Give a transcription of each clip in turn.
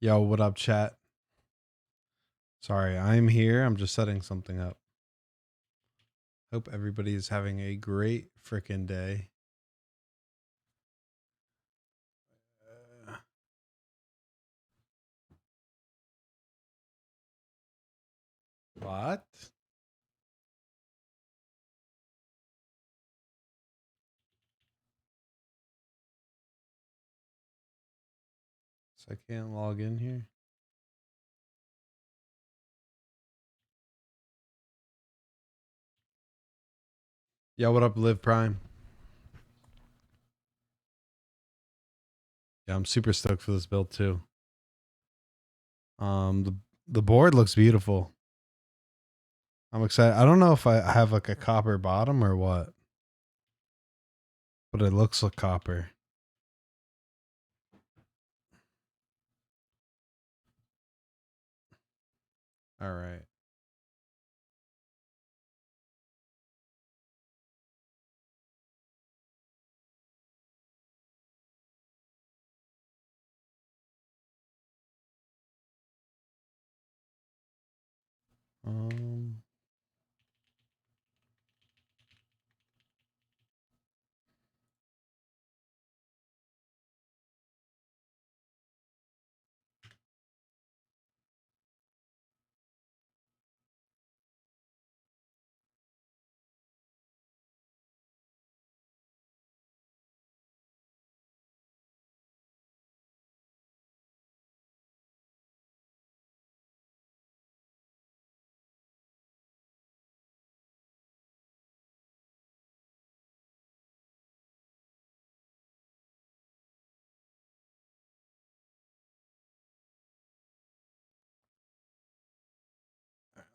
Yo, what up, chat? Sorry, I'm here. I'm just setting something up. Hope everybody is having a great freaking day. What? So I can't log in here? Yo, what up, Live Prime? Yeah, I'm super stoked for this build too. The board looks beautiful. I'm excited. I don't know if I have like a copper bottom or what, but it looks like copper. All right. Um.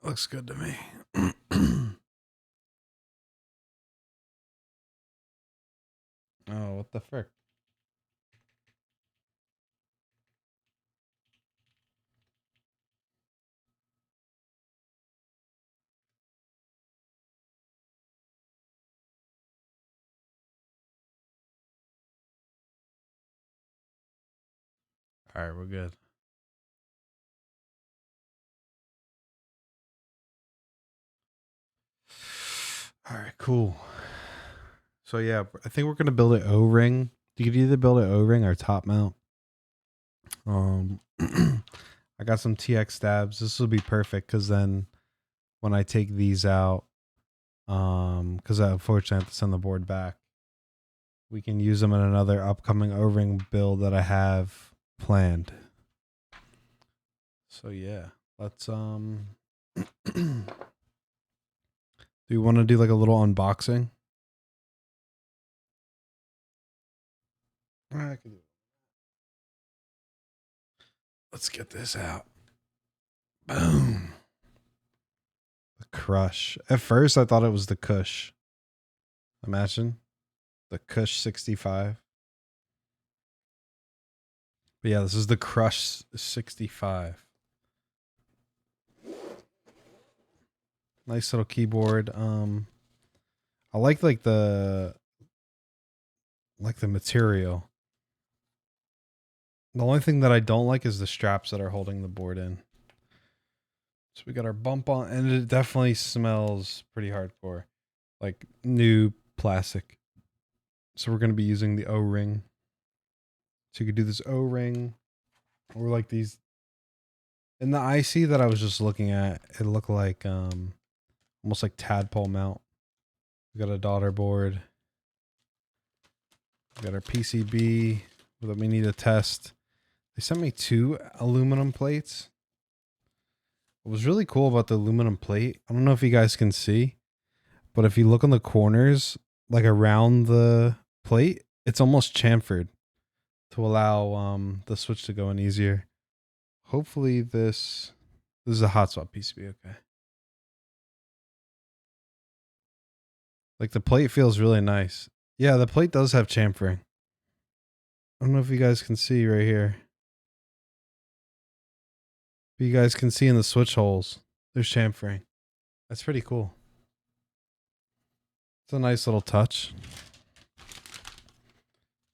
Looks good to me. Oh, what the frick? All right, we're good. All right, cool. So yeah, I think we're gonna build an O-ring. You could either build an O-ring or top mount. I got some TX stabs. This will be perfect because then when I take these out, because I unfortunately have to send the board back, we can use them in another upcoming O-ring build that I have planned. So yeah, let's do you want to do like a little unboxing? I can do it. Let's get this out. Boom. The Krush. At first, I thought it was the Kush. Imagine the Kush 65. But yeah, this is the Krush 65. Nice little keyboard. I like the material. The only thing that I don't like is the straps that are holding the board in. So we got our bump on, and it definitely smells pretty hardcore, like new plastic. So we're gonna be using the O-ring. So you could do this O-ring, or like these. In the IC that I was just looking at, it looked like almost like tadpole mount. We got a daughter board. We got our PCB that we need to test. They sent me 2 aluminum plates. What was really cool about the aluminum plate, I don't know if you guys can see, but if you look on the corners, like around the plate, it's almost chamfered to allow the switch to go in easier. Hopefully this is a hotspot PCB, okay. Like the plate feels really nice. Yeah, the plate does have chamfering. I don't know if you guys can see right here. But you guys can see in the switch holes, there's chamfering. That's pretty cool. It's a nice little touch.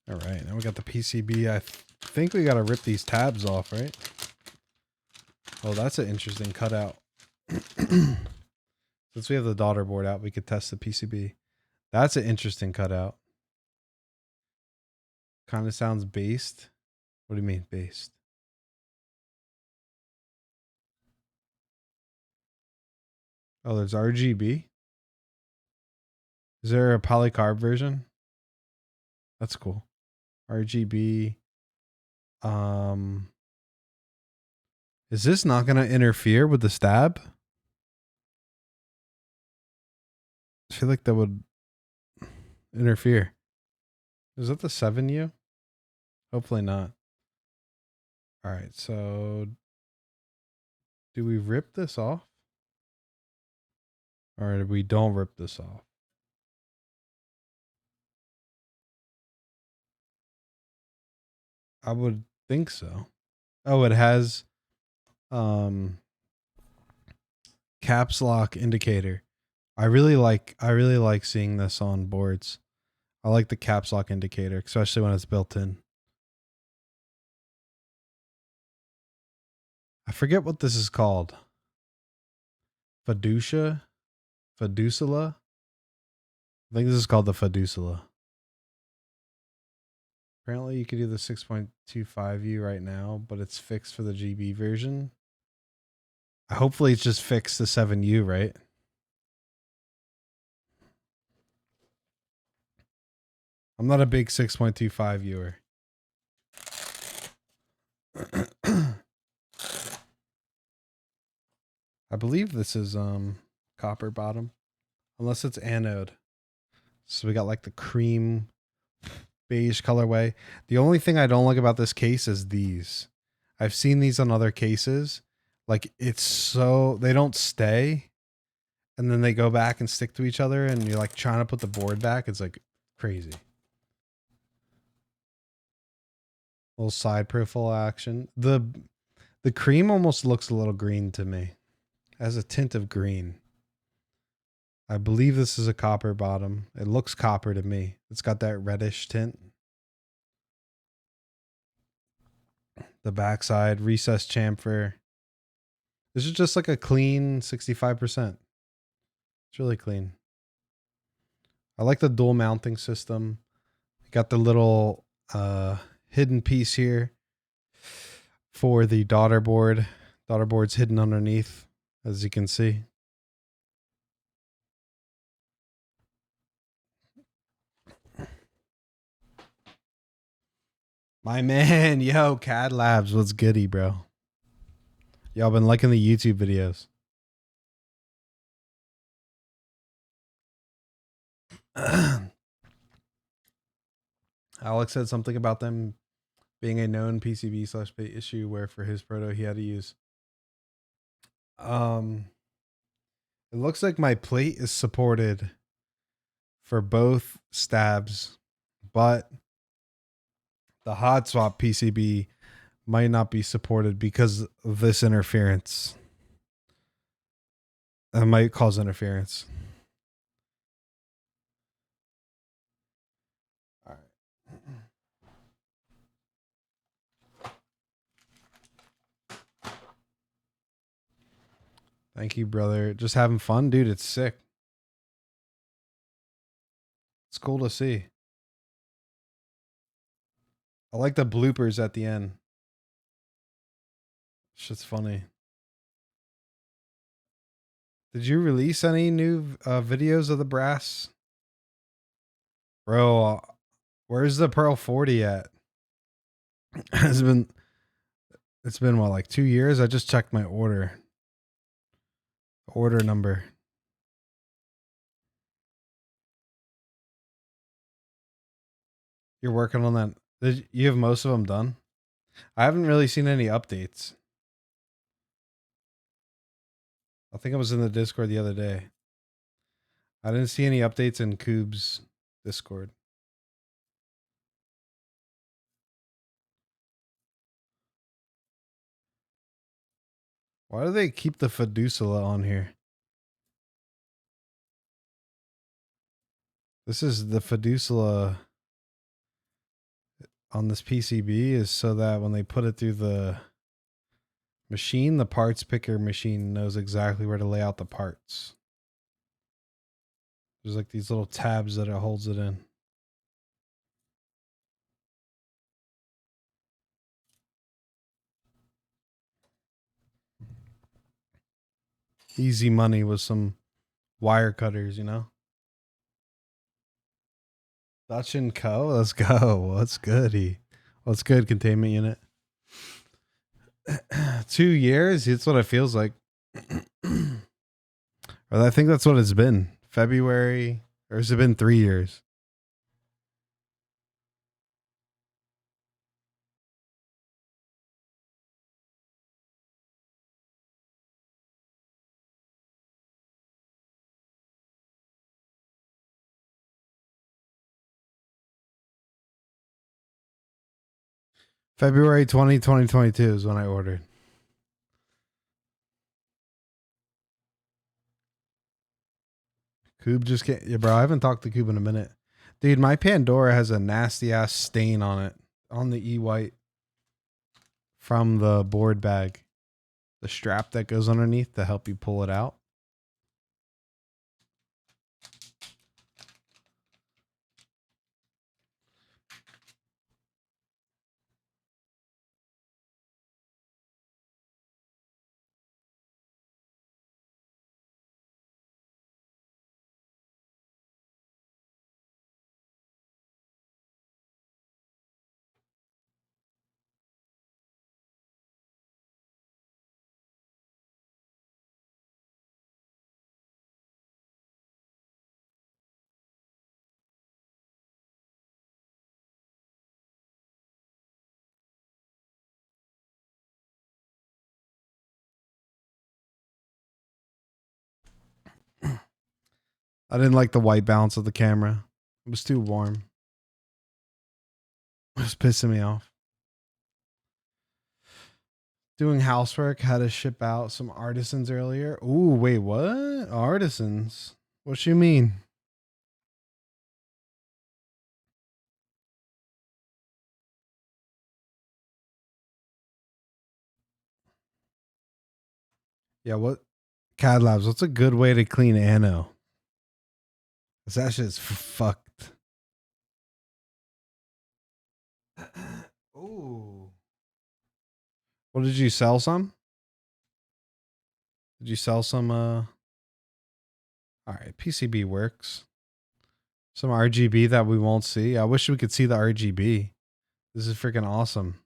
All right, now we got the PCB. I think we got to rip these tabs off, right? Oh, that's an interesting cutout. Since we have the daughter board out, we could test the PCB. That's an interesting cutout. Kind of sounds based. What do you mean based? Oh, there's RGB. Is there a polycarb version? That's cool. RGB. Is this not going to interfere with the stab? I feel like that would interfere. Is that the 7U? Hopefully not. All right, so do we rip this off? Or we don't rip this off? I would think so. Oh, it has caps lock indicator. I really like seeing this on boards. I like the caps lock indicator, especially when it's built in. I forget what this is called. Fiducia? Fiducilla? I think this is called the Fiducilla. Apparently you could do the 6.25U right now, but it's fixed for the GB version. Hopefully it's just fixed the 7U, right? I'm not a big 6.25 viewer. I believe this is copper bottom, unless it's anode. So we got like the cream beige colorway. The only thing I don't like about this case is these. I've seen these on other cases. Like it's so they don't stay, and then they go back and stick to each other, and you're like trying to put the board back. It's like crazy. Little side profile action. The cream almost looks a little green to me. It has a tint of green. I believe this is a copper bottom. It looks copper to me. It's got that reddish tint. The backside, recessed chamfer. This is just like a clean 65%. It's really clean. I like the dual mounting system. Got the little hidden piece here for the daughter board. Daughter board's hidden underneath, as you can see. My man, yo, CAD Labs, what's goody, bro? Y'all been liking the YouTube videos. Alex said something about them being a known PCB/bait issue where for his proto he had to use. It looks like my plate is supported for both stabs, but the hot swap PCB might not be supported because of this interference. That might cause interference. All right. Thank you, brother. Just having fun, dude. It's sick. It's cool to see. I like the bloopers at the end. Shit's funny. Did you release any new videos of the brass? Bro, where's the Pearl 40 at? it's been what, like 2 years? I just checked my order number. You're working on that. Did you have most of them done? I haven't really seen any updates. I think I was in the Discord the other day. I didn't see any updates in Coob's Discord. Why do they keep the Fiducilla on here? This is the Fiducilla on this PCB is so that when they put it through the Machine, the parts picker machine knows exactly where to lay out the parts. There's like these little tabs that it holds it in. Easy money with some wire cutters, you know? Dutch and Co. Let's go. What's goody? What's good, containment unit? 2 years? It's what it feels like. Or I think that's what it's been. February. Or has it been 3 years? February 2022 is when I ordered. Coob just can't. Yeah, bro, I haven't talked to Coob in a minute. Dude, my Pandora has a nasty ass stain on it. On the E-White. From the board bag. The strap that goes underneath to help you pull it out. I didn't like the white balance of the camera. It was too warm. It was pissing me off. Doing housework, had to ship out some artisans earlier. Ooh, wait, what? Artisans? What you mean? Yeah, what? CAD Labs, what's a good way to clean Anno? Cause that shit's fucked. Ooh. What did you sell some? Did you sell some all right, PCB works. Some RGB that we won't see. I wish we could see the RGB. This is freaking awesome.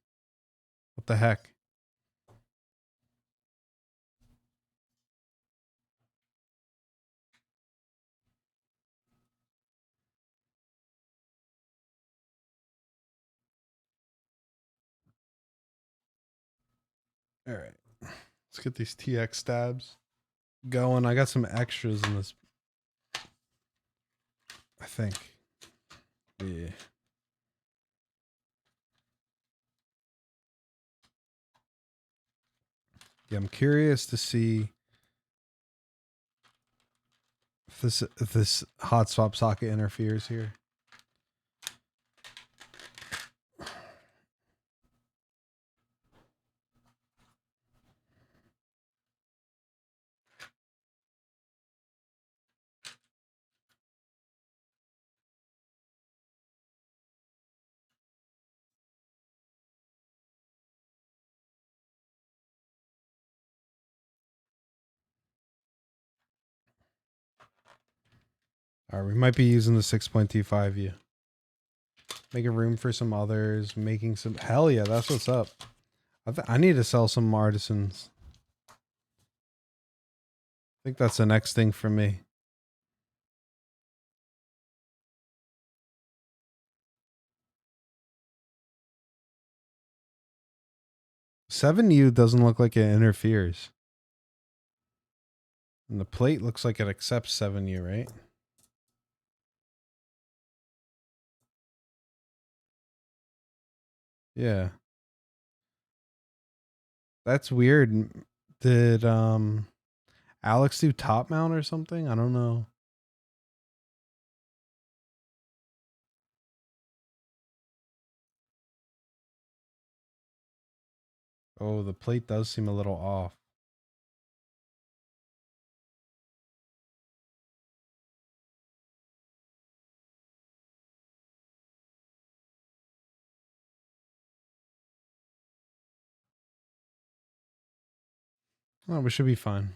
What the heck? All right. Let's get these TX tabs going. I got some extras in this. I think. Yeah. Yeah, I'm curious to see if this hot swap socket interferes here. All right, we might be using the 6.25U. Making room for some others. Making some. Hell yeah, that's what's up. I need to sell some artisans. I think that's the next thing for me. Seven U doesn't look like it interferes. And the plate looks like it accepts 7U, right? Yeah. That's weird. Did Alex do top mount or something? I don't know. Oh, the plate does seem a little off. Oh, we should be fine.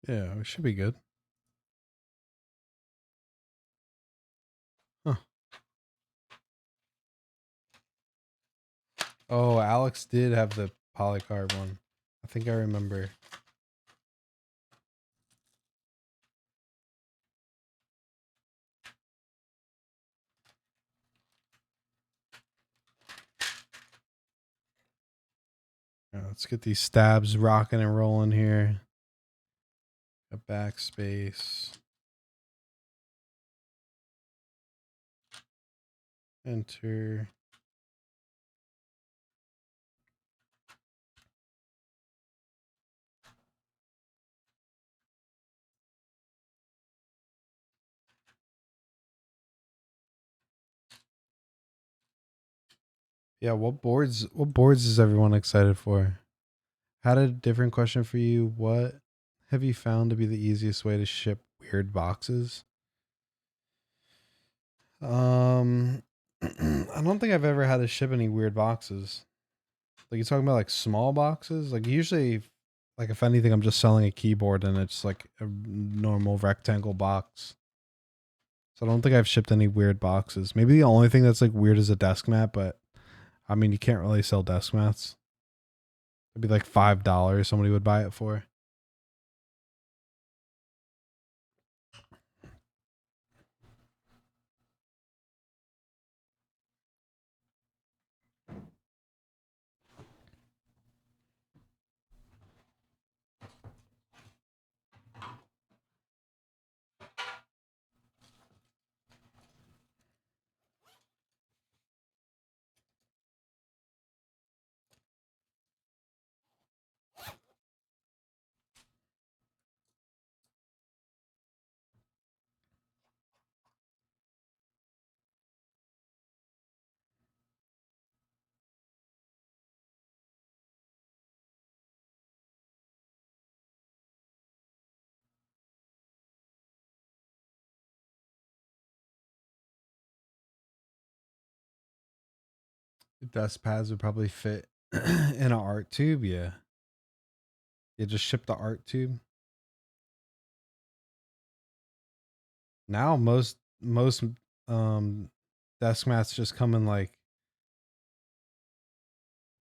Yeah, we should be good. Huh. Oh, Alex did have the polycarb one. I think I remember. Yeah, let's get these stabs rocking and rolling here. A backspace. Enter. Yeah, what boards is everyone excited for? Had a different question for you. What have you found to be the easiest way to ship weird boxes? Um I don't think I've ever had to ship any weird boxes. Like you talking about like small boxes? Like usually like if anything I'm just selling a keyboard and it's like a normal rectangle box. So I don't think I've shipped any weird boxes. Maybe the only thing that's like weird is a desk mat, but I mean you can't really sell desk mats. It'd be like $5 somebody would buy it for. Desk pads would probably fit in an art tube, yeah. You just ship the art tube. Now most um desk mats just come in like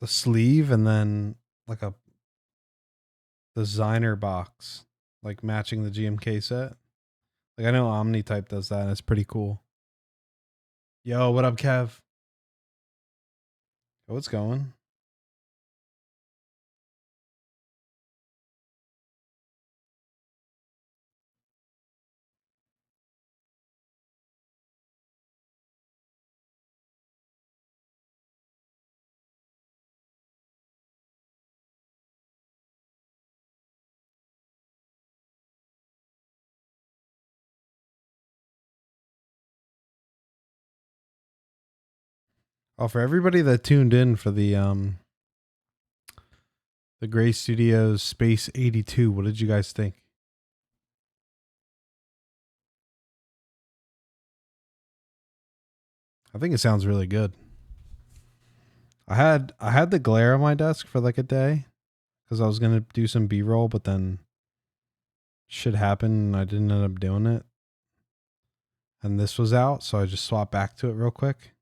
the sleeve and then like a designer box, like matching the GMK set. Like I know Omnitype does that and it's pretty cool. Yo, what up, Kev? Oh, what's going? Oh, for everybody that tuned in for the Gray Studios Space 82, what did you guys think? I think it sounds really good. I had the glare on my desk for like a day because I was gonna do some B-roll, but then shit happened and I didn't end up doing it. And this was out, so I just swapped back to it real quick.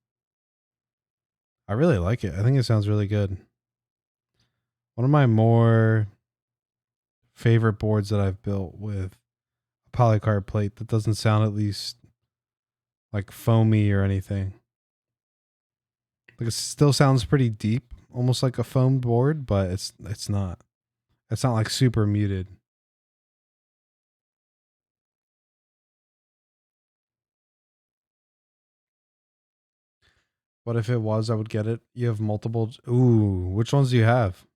I really like it. I think it sounds really good. One of my more favorite boards that I've built with a polycarbonate plate that doesn't sound at least like foamy or anything. Like it still sounds pretty deep, almost like a foam board, but it's not. It's not like super muted. What if it was? I would get it. You have multiple. Ooh, which ones do you have?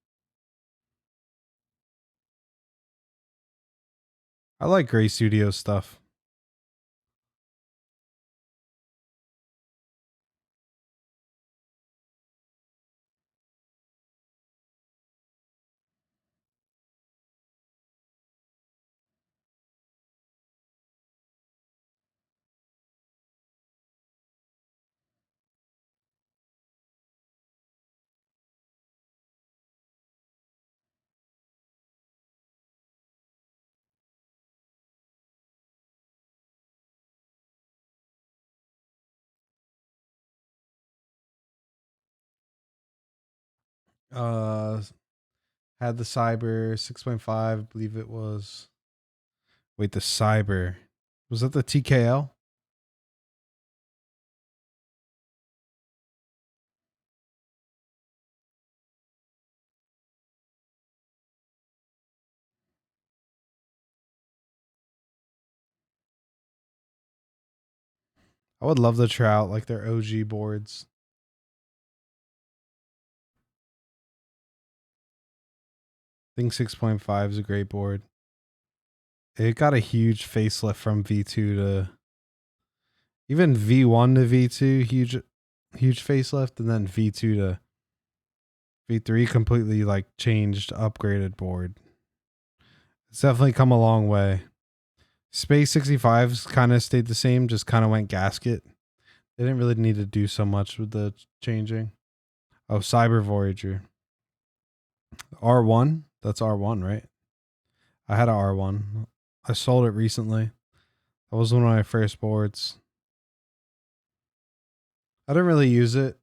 I like Gray Studio stuff. Uh, had the Cyber 6.5, I believe it was. Wait, the Cyber. Was that the TKL? I would love to try out like their OG boards. I think 6.5 is a great board. It got a huge facelift from V2 to even V1 to V2, huge facelift, and then V2 to V3 completely like changed, upgraded board. It's definitely come a long way. Space 65's kind of stayed the same, just kind of went gasket. They didn't really need to do so much with the changing. Oh, Cyber Voyager. R1? That's R1, right? I had a R1. I sold it recently. That was one of my first boards. I didn't really use it.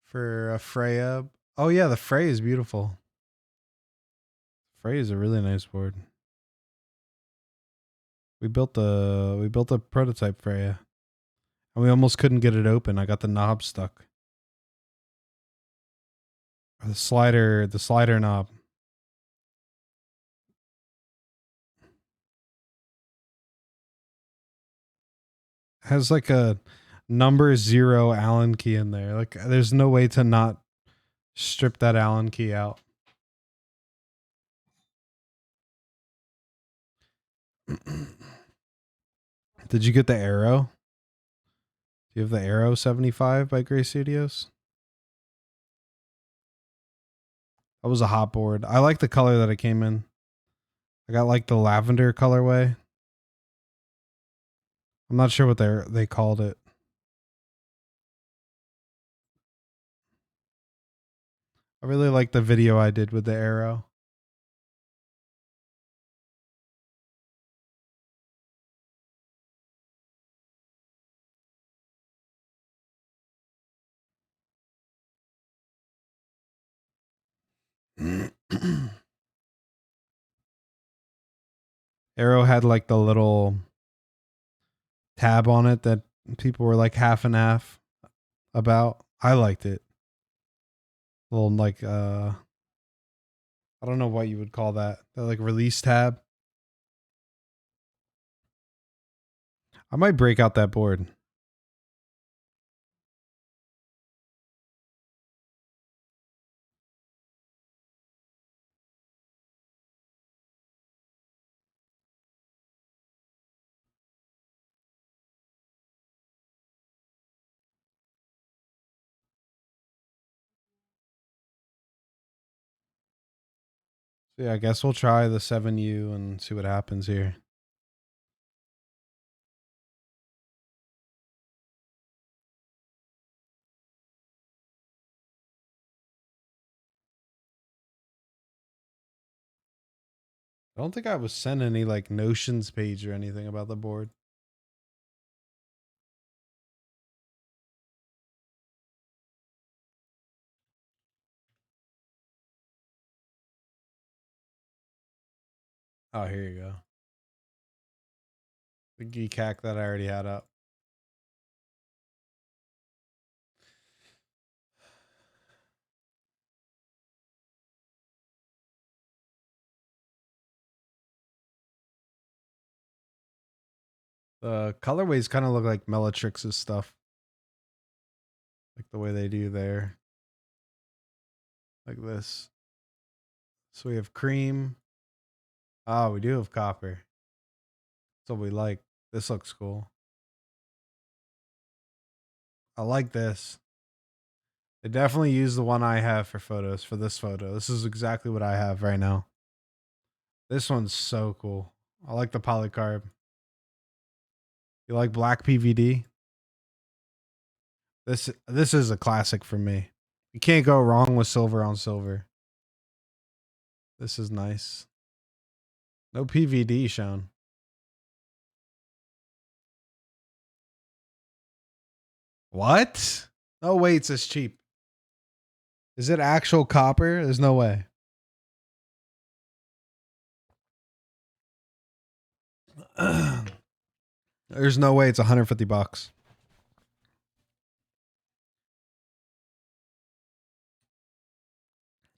For a Freya. Oh yeah, the Frey is beautiful. Frey is a really nice board. We built a prototype Freya. And we almost couldn't get it open. I got the knob stuck. The slider knob. Has like a number 0 Allen key in there. Like there's no way to not strip that Allen key out. Did you get the Arrow? Do you have the Arrow 75 by Gray Studios? That was a hot board. I like the color that it came in. I got like the lavender colorway. I'm not sure what they called it. I really like the video I did with the Arrow. Arrow had like the little tab on it that people were like half and half about. I liked it. Little like I don't know what you would call that. That like release tab. I might break out that board. So yeah, I guess we'll try the 7U and see what happens here. I don't think I was sent any like notions page or anything about the board. Oh, here you go. The geek hack that I already had up. The colorways kind of look like Mellatrix's stuff. Like the way they do there. like this. So we have cream. Oh, we do have copper. That's what we like. This looks cool. I like this. They definitely use the one I have for photos for this photo. This is exactly what I have right now. This one's so cool. I like the polycarb. You like black PVD? This is a classic for me. You can't go wrong with silver on silver. This is nice. No PVD shown. What? No way it's this cheap. Is it actual copper? There's no way. There's no way it's $150.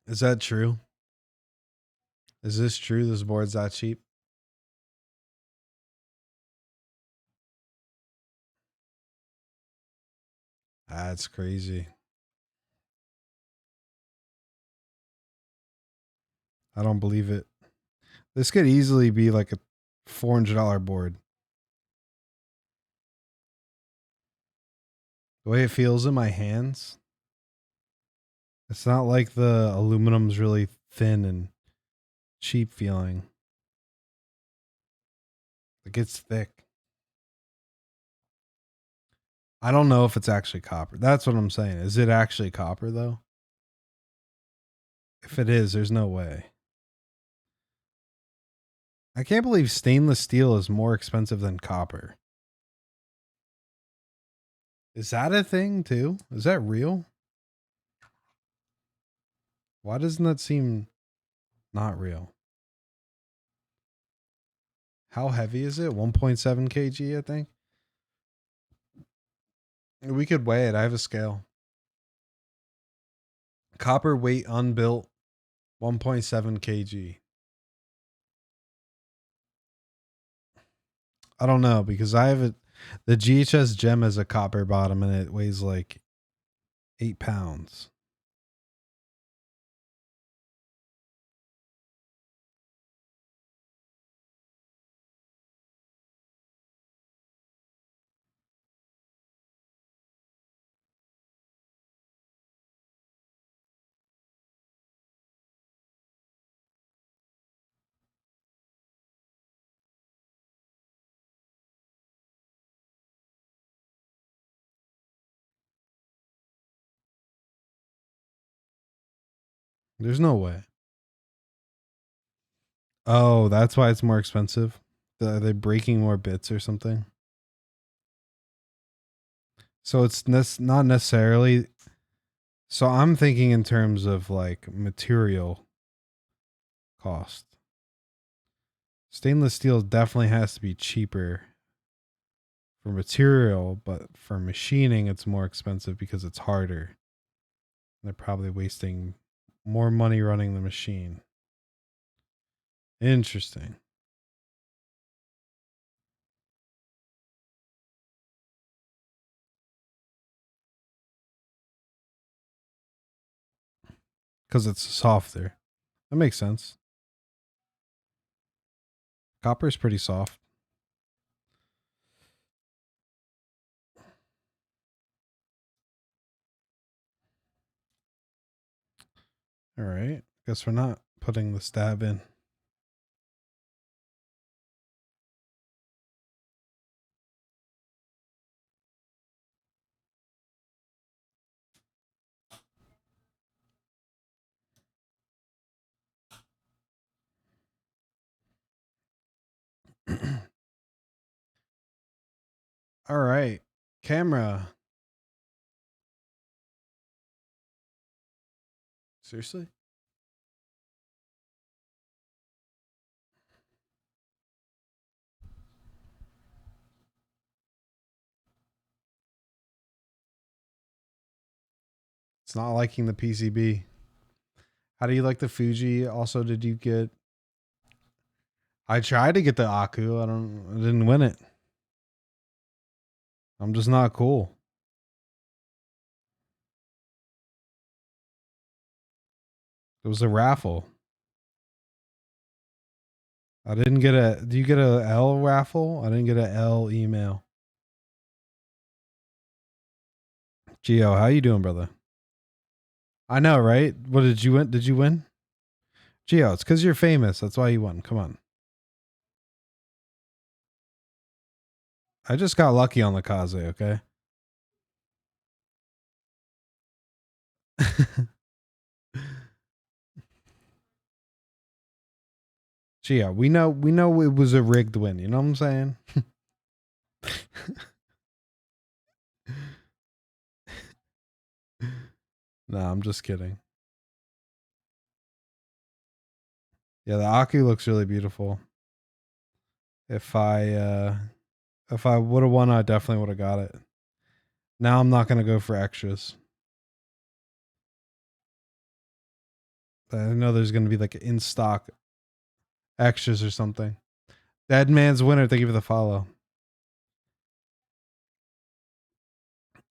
Is that true? Is this true? This board's that cheap? That's crazy. I don't believe it. This could easily be like a $400 board. The way it feels in my hands, it's not like the aluminum's really thin and cheap feeling. Like it's thick. I don't know if it's actually copper. That's what I'm saying. Is it actually copper though? If it is, there's no way. I can't believe stainless steel is more expensive than copper. Is that a thing too? Is that real? Why doesn't that seem not real? How heavy is it? 1.7 kg, I think. We could weigh it. I have a scale. Copper weight unbuilt 1.7 kg. I don't know because I have it. The GHS gem has a copper bottom and it weighs like 8 pounds. There's no way. Oh, that's why it's more expensive. Are they breaking more bits or something? So it's not necessarily. So I'm thinking in terms of like material cost. Stainless steel definitely has to be cheaper for material, but for machining, it's more expensive because it's harder. They're probably wasting more money running the machine. Interesting. Because it's softer. That makes sense. Copper is pretty soft. All right. Guess we're not putting the stab in. All right. Camera. Seriously? It's not liking the PCB. How do you like the Fuji? Also, did you get? I tried to get the Aku. I didn't win it. I'm just not cool. It was a raffle. I didn't get a. Do you get a L raffle? I didn't get a L email. Gio, how you doing, brother? I know, right? What did you win? Did you win? Gio, it's because you're famous. That's why you won. Come on. I just got lucky on the Kaze, okay? Gio, we know it was a rigged win. You know what I'm saying? No, I'm just kidding. Yeah, the Aki looks really beautiful. If I would have won, I definitely would have got it. Now I'm not gonna go for extras. I know there's gonna be like in stock extras or something. Dead Man's Winner, thank you for the follow.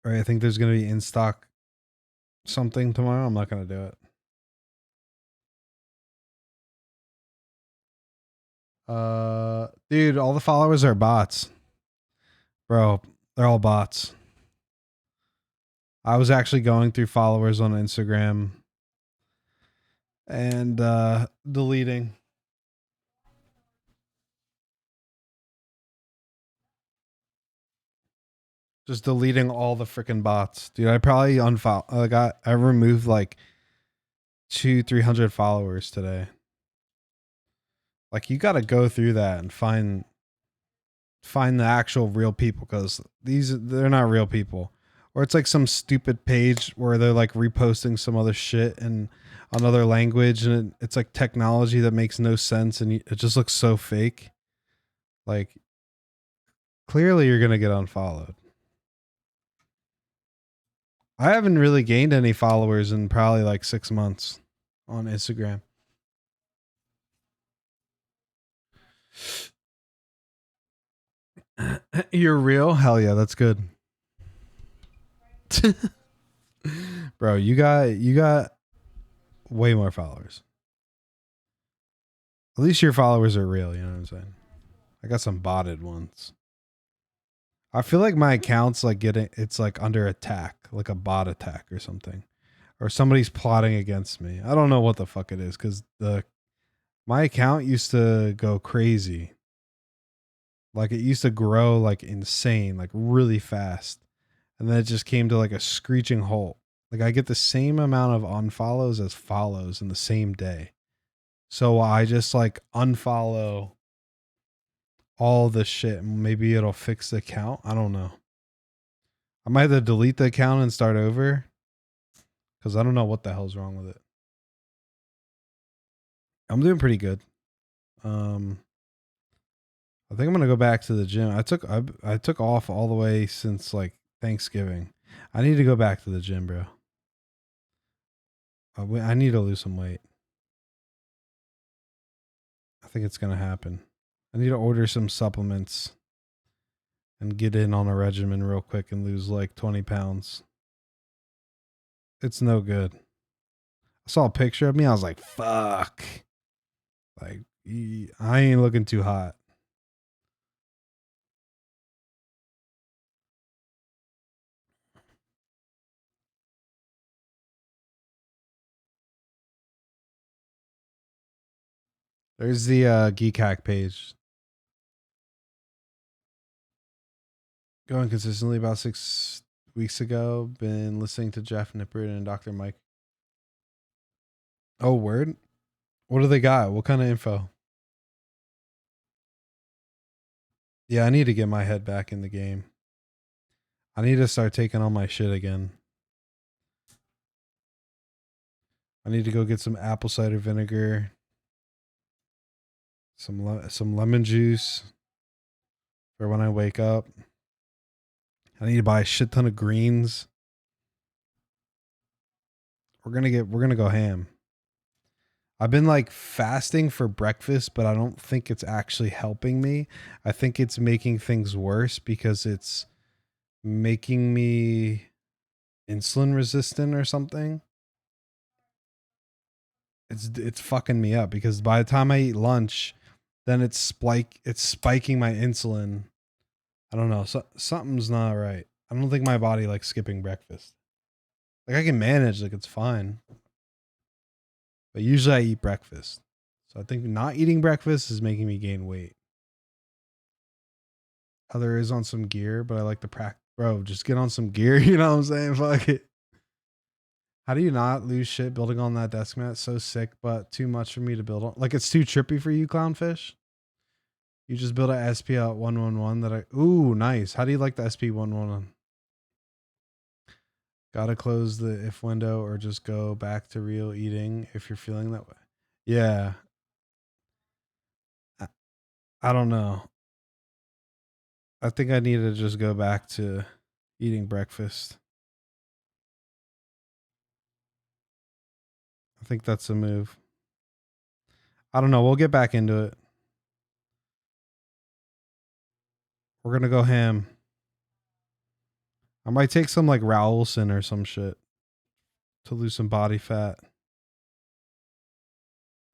All right, I think there's gonna be in stock something tomorrow. I'm not gonna do it. Dude, all the followers are bots. Bro, they're all bots. I was actually going through followers on Instagram and deleting. Just deleting all the freaking bots. Dude, I probably I removed like 200-300 followers today. Like you got to go through that and find the actual real people, because they're not real people. Or it's like some stupid page where they're like reposting some other shit in another language, and it's like technology that makes no sense, and it just looks so fake. Like clearly you're going to get unfollowed. I haven't really gained any followers in probably like 6 months on Instagram. You're real? Hell yeah, that's good. Bro, you got way more followers. At least your followers are real, you know what I'm saying? I got some botted ones. I feel like my account's like it's like under attack, like a bot attack or something. Or somebody's plotting against me. I don't know what the fuck it is, cuz my account used to go crazy. Like it used to grow like insane, like really fast. And then it just came to like a screeching halt. Like I get the same amount of unfollows as follows in the same day. So I just like unfollow all the shit. Maybe it'll fix the account. I don't know. I might have to delete the account and start over, because I don't know what the hell's wrong with it. I'm doing pretty good. I think I'm gonna go back to the gym. I took off all the way since like Thanksgiving. I need to go back to the gym, bro. I need to lose some weight. I think it's gonna happen. I need to order some supplements and get in on a regimen real quick and lose like 20 pounds. It's no good. I saw a picture of me. I was like, fuck. Like, I ain't looking too hot. There's the Geekhack page. Going consistently about 6 weeks ago. Been listening to Jeff Nippert and Dr. Mike. Oh, word? What do they got? What kind of info? Yeah, I need to get my head back in the game. I need to start taking on my shit again. I need to go get some apple cider vinegar, some lemon juice for when I wake up. I need to buy a shit ton of greens. We're gonna go ham. I've been like fasting for breakfast, but I don't think it's actually helping me. I think it's making things worse because it's making me insulin resistant or something. it's fucking me up because by the time I eat lunch, then it's spiking my insulin. I don't know. Something's not right. I don't think my body likes skipping breakfast. Like I can manage, like it's fine. But usually I eat breakfast. So I think not eating breakfast is making me gain weight. Other is on some gear, but I like the practice. Bro, just get on some gear. You know what I'm saying? Fuck it. How do you not lose shit building on that desk mat? So sick, but too much for me to build on. Like it's too trippy for you, clownfish. You just built a SP out 111 that I. Ooh, nice. How do you like the SP 111? Gotta close the if window or just go back to real eating if you're feeling that way. Yeah. I, I don't know. I think I need to just go back to eating breakfast. I think that's a move. I don't know. We'll get back into it. We're gonna go ham. I might take some like Rowelson or some shit to lose some body fat.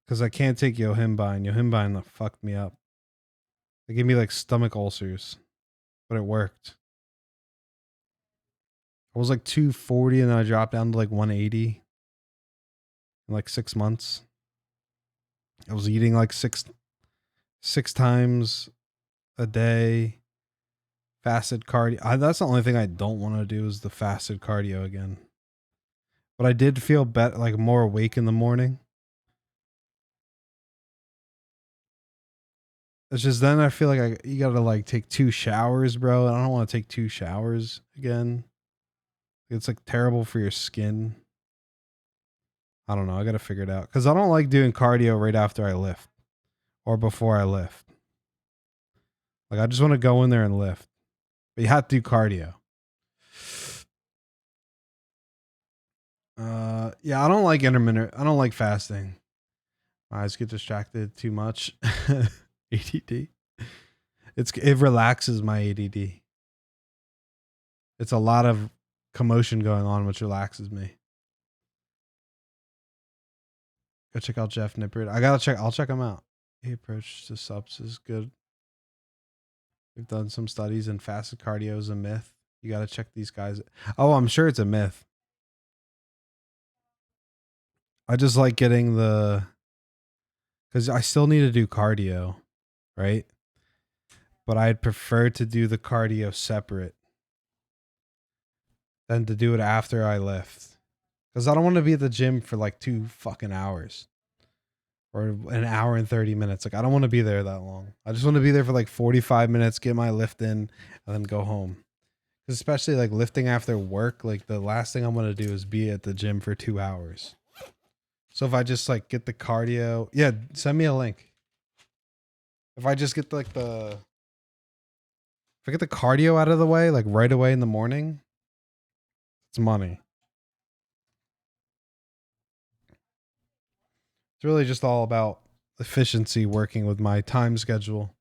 Because I can't take Yohimbine. Yohimbine that fucked me up. They gave me like stomach ulcers. But it worked. I was like 240 and then I dropped down to like 180 in like 6 months. I was eating like six times a day. Fasted cardio. That's the only thing I don't want to do is the fasted cardio again. But I did feel better, like more awake in the morning. It's just then I feel like you gotta like take 2 showers, bro. And I don't want to take 2 showers again. It's like terrible for your skin. I don't know. I gotta figure it out because I don't like doing cardio right after I lift or before I lift. Like I just want to go in there and lift, but you have to do cardio. Yeah, I don't like intermittent. I don't like fasting. My eyes get distracted too much. ADD. It relaxes my ADD. It's a lot of commotion going on, which relaxes me. Go check out Jeff Nippert. I'll check him out. The approach to subs is good. We've done some studies and fasted cardio is a myth. You got to check these guys. Oh, I'm sure it's a myth. I just like getting because I still need to do cardio, right? But I'd prefer to do the cardio separate than to do it after I lift. Because I don't want to be at the gym for like 2 fucking hours or an hour and 30 minutes. Like, I don't want to be there that long. I just want to be there for like 45 minutes, get my lift in, and then go home. Especially like lifting after work, like the last thing I'm going to do is be at the gym for 2 hours. So if I just like get the cardio, yeah, send me a link. If I just get like if I get the cardio out of the way, like right away in the morning, it's money. It's really just all about efficiency working with my time schedule.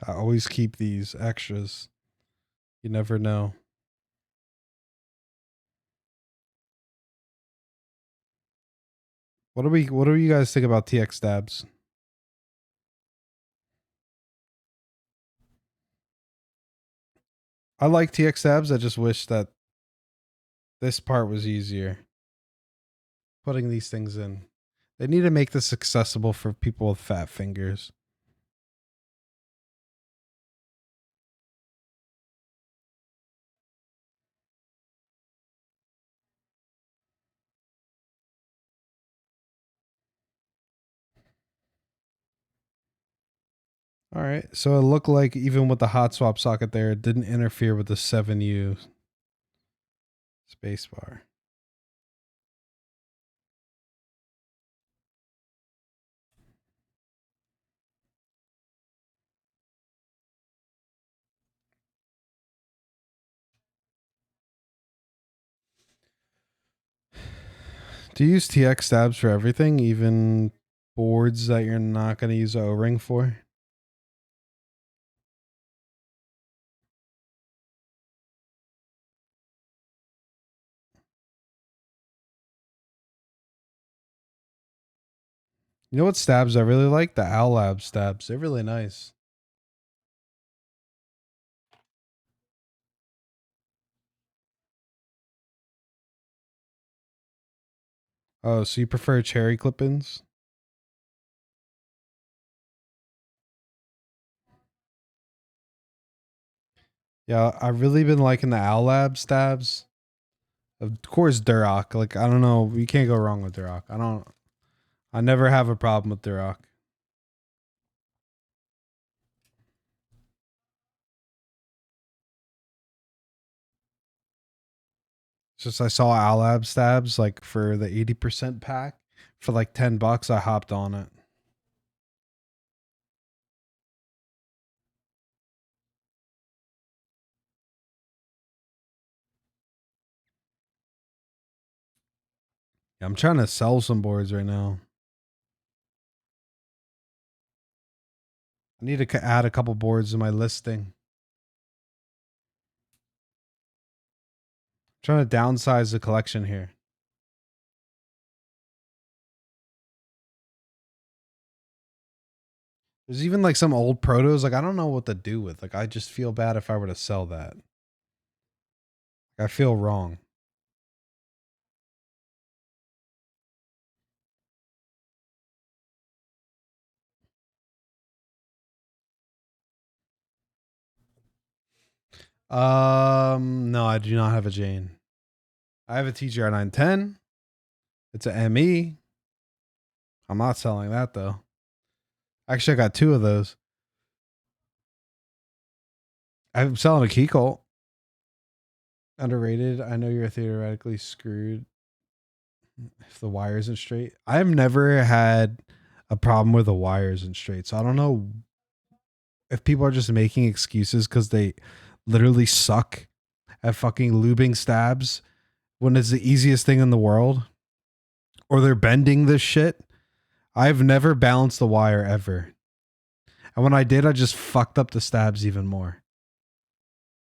I always keep these extras. You never know. What do you guys think about TX stabs? I like TX stabs. I just wish that this part was easier. Putting these things in. They need to make this accessible for people with fat fingers. All right. So it looked like even with the hot swap socket there, it didn't interfere with the 7U spacebar. Do you use TX stabs for everything, even boards that you're not going to use a O-ring for? You know what stabs I really like? The Owl Lab stabs. They're really nice. Oh, so you prefer cherry clip-ins? Yeah, I've really been liking the Owl Lab stabs. Of course, Duroc. Like, I don't know. You can't go wrong with Duroc. I never have a problem with Duroc. It's just I saw Owl Lab stabs like for the 80% pack for like $10. I hopped on it. Yeah, I'm trying to sell some boards right now. I need to add a couple boards to my listing. I'm trying to downsize the collection here. There's even like some old protos. Like I don't know what to do with. Like I just feel bad if I were to sell that. I feel wrong. No, I do not have a Jane. I have a TGR 910. It's a ME. I'm not selling that though. Actually, I got two of those. I'm selling a key cult. Underrated. I know you're theoretically screwed if the wire isn't straight. I've never had a problem with the wire isn't straight. So I don't know if people are just making excuses because they literally suck at fucking lubing stabs when it's the easiest thing in the world, or they're bending this shit. I've never balanced the wire ever. And when I did, I just fucked up the stabs even more.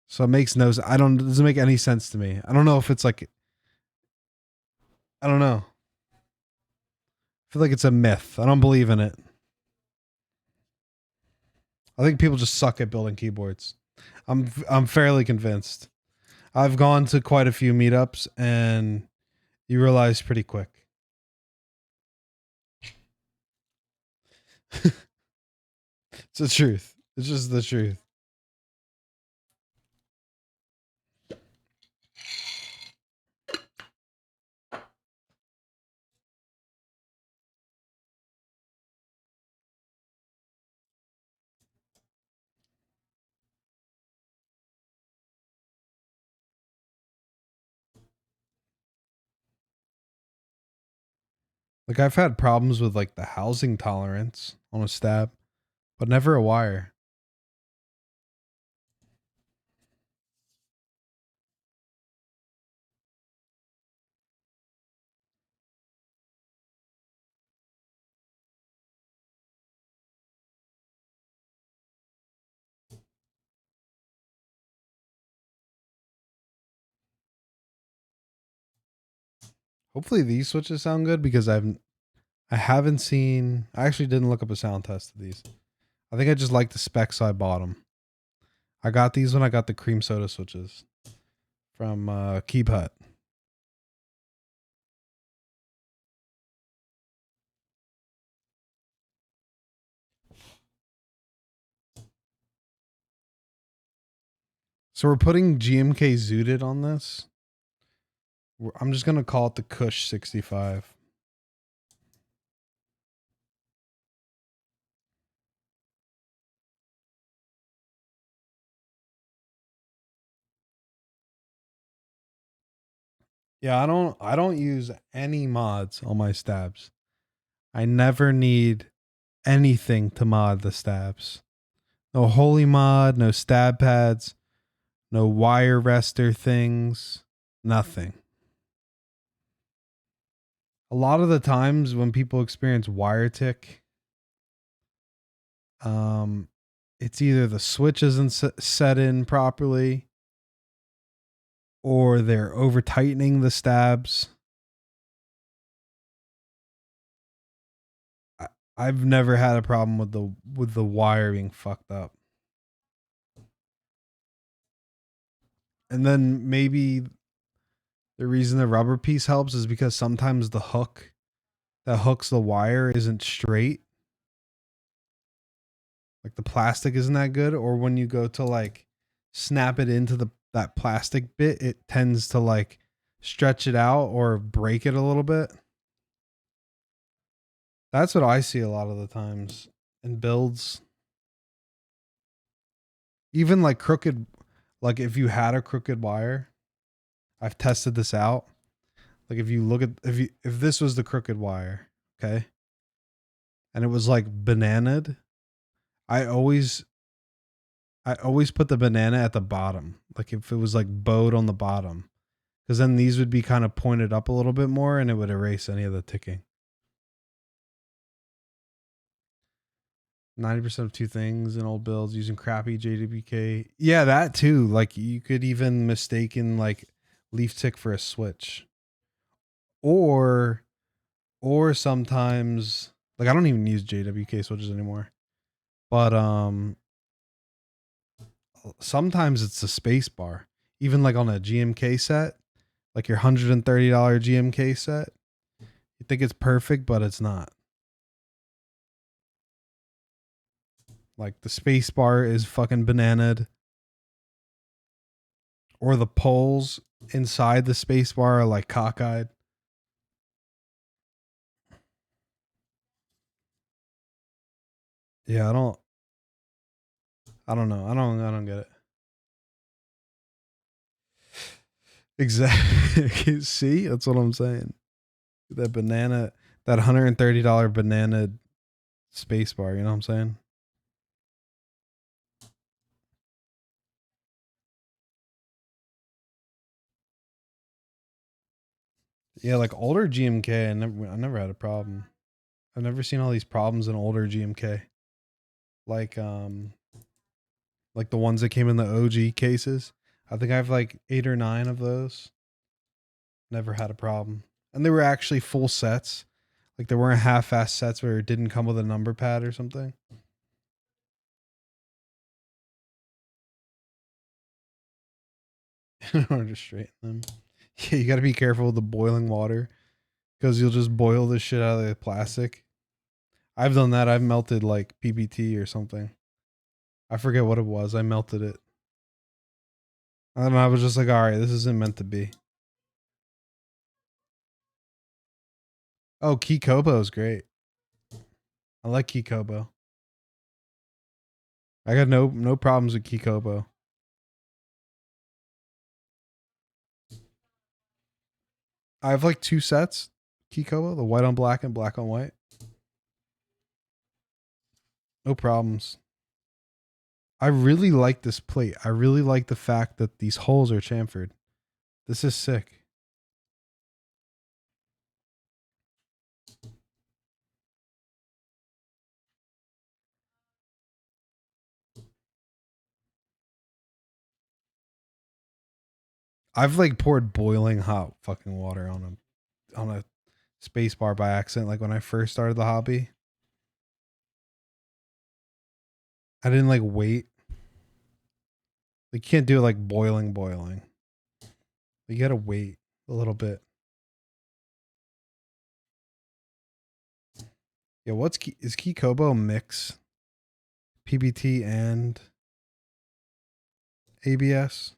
So it makes no, it doesn't make any sense to me. I don't know if it's like, I don't know. I feel like it's a myth. I don't believe in it. I think people just suck at building keyboards. I'm fairly convinced. I've gone to quite a few meetups and you realize pretty quick. It's the truth. It's just the truth. Like I've had problems with like the housing tolerance on a stab, but never a wire. Hopefully these switches sound good because I haven't seen. I actually didn't look up a sound test of these. I think I just like the specs, so I bought them. I got these when I got the cream soda switches from Keep Hut. So we're putting GMK Zooted on this. I'm just gonna call it the Krush 65. Yeah, I don't use any mods on my stabs. I never need anything to mod the stabs. No holy mod, no stab pads, no wire rester things, nothing. A lot of the times when people experience wire tick, um, it's either the switch isn't set in properly, or they're over tightening the stabs. I've never had a problem with the wire being fucked up. And then maybe the reason the rubber piece helps is because sometimes the hook that hooks the wire isn't straight. Like the plastic isn't that good, or when you go to like snap it into the that plastic bit, it tends to like stretch it out or break it a little bit. That's what I see a lot of the times in builds. Even like crooked, like if you had a crooked wire, I've tested this out. Like if you look at if this was the crooked wire, okay, and it was like bananaed, I always I always put the banana at the bottom. Like if it was like bowed on the bottom, because then these would be kind of pointed up a little bit more, and it would erase any of the ticking. 90% of two things in old builds using crappy JWK. Yeah, that too. Like you could even mistaken like leaf tick for a switch. Or sometimes like I don't even use JWK switches anymore. But sometimes it's the space bar. Even like on a GMK set, like your $130 GMK set, you think it's perfect, but it's not. Like the space bar is fucking bananaed. Or the poles inside the space bar are like cockeyed. Yeah, I don't know. I don't get it. Exactly. See, that's what I'm saying. That banana, that $130 banana space bar. You know what I'm saying? Yeah, like older GMK, I never had a problem. I've never seen all these problems in older GMK. Like like the ones that came in the OG cases. I think I have like 8 or 9 of those. Never had a problem. And they were actually full sets. Like there weren't half-ass sets where it didn't come with a number pad or something. In order to straighten them. Yeah, you got to be careful with the boiling water because you'll just boil the shit out of the plastic. I've done that. I've melted like PBT or something. I forget what it was. I melted it. And I was just like, all right, this isn't meant to be. Oh, Keykobo is great. I like Keykobo. I got no problems with Keykobo. I have like 2 sets. Keykobo, the white on black and black on white. No problems. I really like this plate. I really like the fact that these holes are chamfered. This is sick. I've like poured boiling hot fucking water on a space bar by accident. Like when I first started the hobby, I didn't like wait. Like you can't do it like boiling. You gotta wait a little bit. Yeah, is Key Kobo mix PBT and ABS?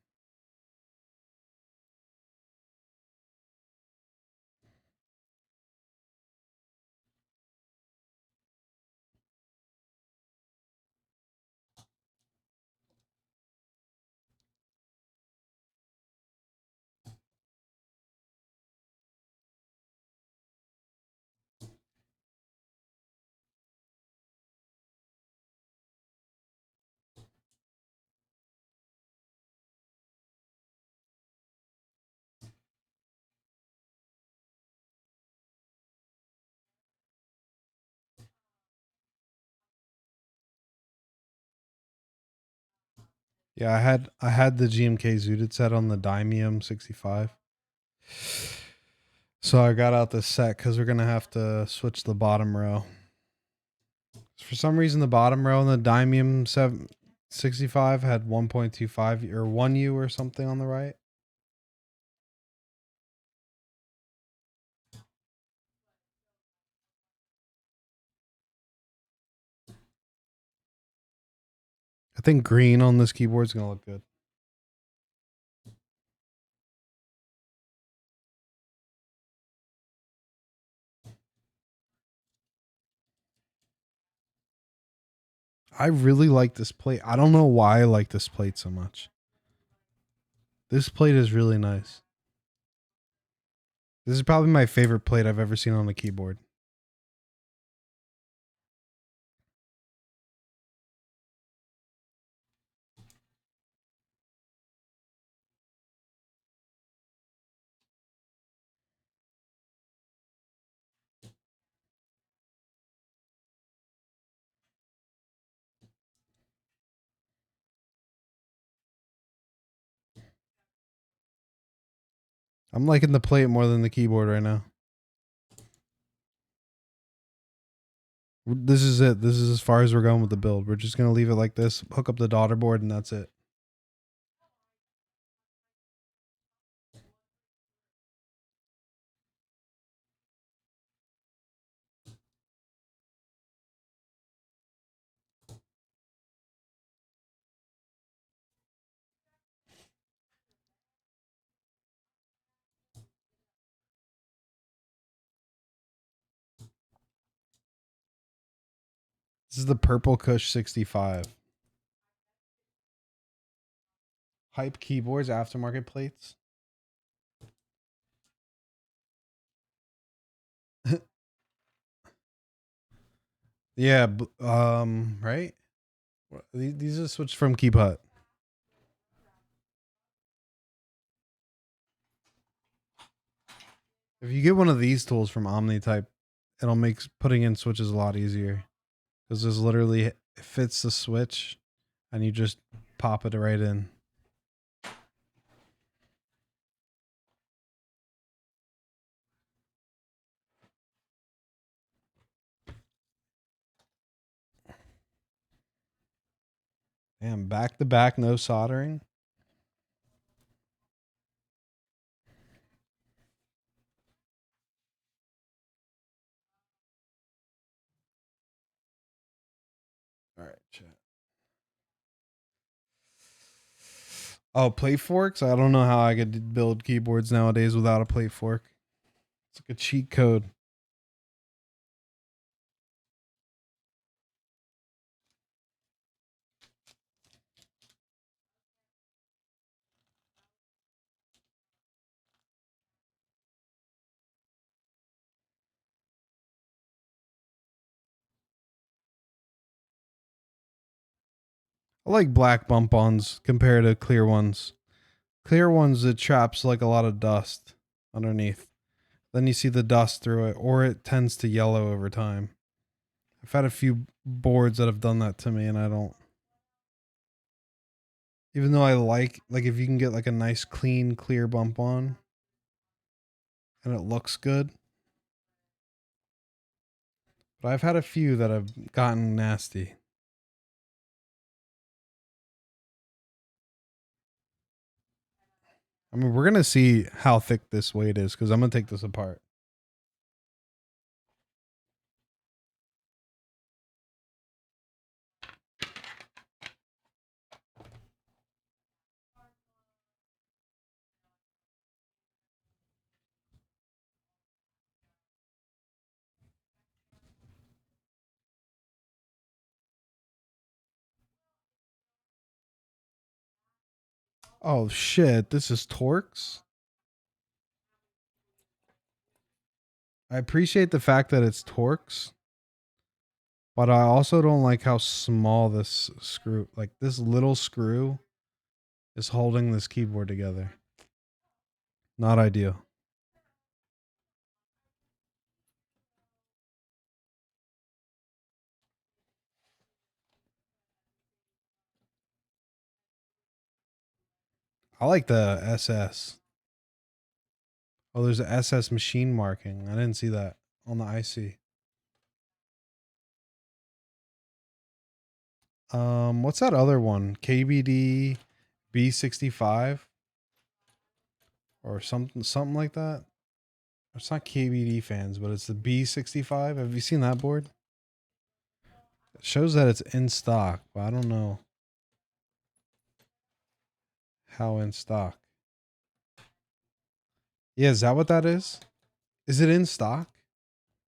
Yeah, I had the GMK Zooted set on the Dymium 65. So I got out this set because we're gonna have to switch the bottom row. For some reason, the bottom row in the Dymium 65 had 1.25 or 1U or something on the right. I think green on this keyboard is gonna look good. I really like this plate. I don't know why I like this plate so much. This plate is really nice. This is probably my favorite plate I've ever seen on a keyboard. I'm liking the plate more than the keyboard right now. This is it. This is as far as we're going with the build. We're just gonna leave it like this, hook up the daughter board, and that's it. This is the purple Kush 65. Hype keyboards, aftermarket plates. Yeah, right? These are switched from Keep Hut. If you get one of these tools from OmniType, it'll make putting in switches a lot easier. Because this literally fits the switch and you just pop it right in. Damn, back to back, no soldering. All right, chat. Oh, plate forks? I don't know how I could build keyboards nowadays without a plate fork. It's like a cheat code. I like black bump-ons compared to clear ones. Clear ones, it traps like a lot of dust underneath. Then you see the dust through it, or it tends to yellow over time. I've had a few boards that have done that to me, and I don't. Even though I like if you can get like a nice clean, clear bump on, and it looks good. But I've had a few that have gotten nasty. I mean, we're gonna see how thick this weight is because I'm gonna take this apart. Oh shit, this is Torx. I appreciate the fact that it's Torx, but I also don't like how small this screw, like this little screw, is holding this keyboard together. Not ideal. I like the SS. Oh, there's a SS machine marking. I didn't see that on the IC. What's that other one? KBD B65 or something like that. It's not KBD fans, but it's the B65. Have you seen that board? It shows that it's in stock, but I don't know how in stock. Yeah, is that what that is? Is it in stock?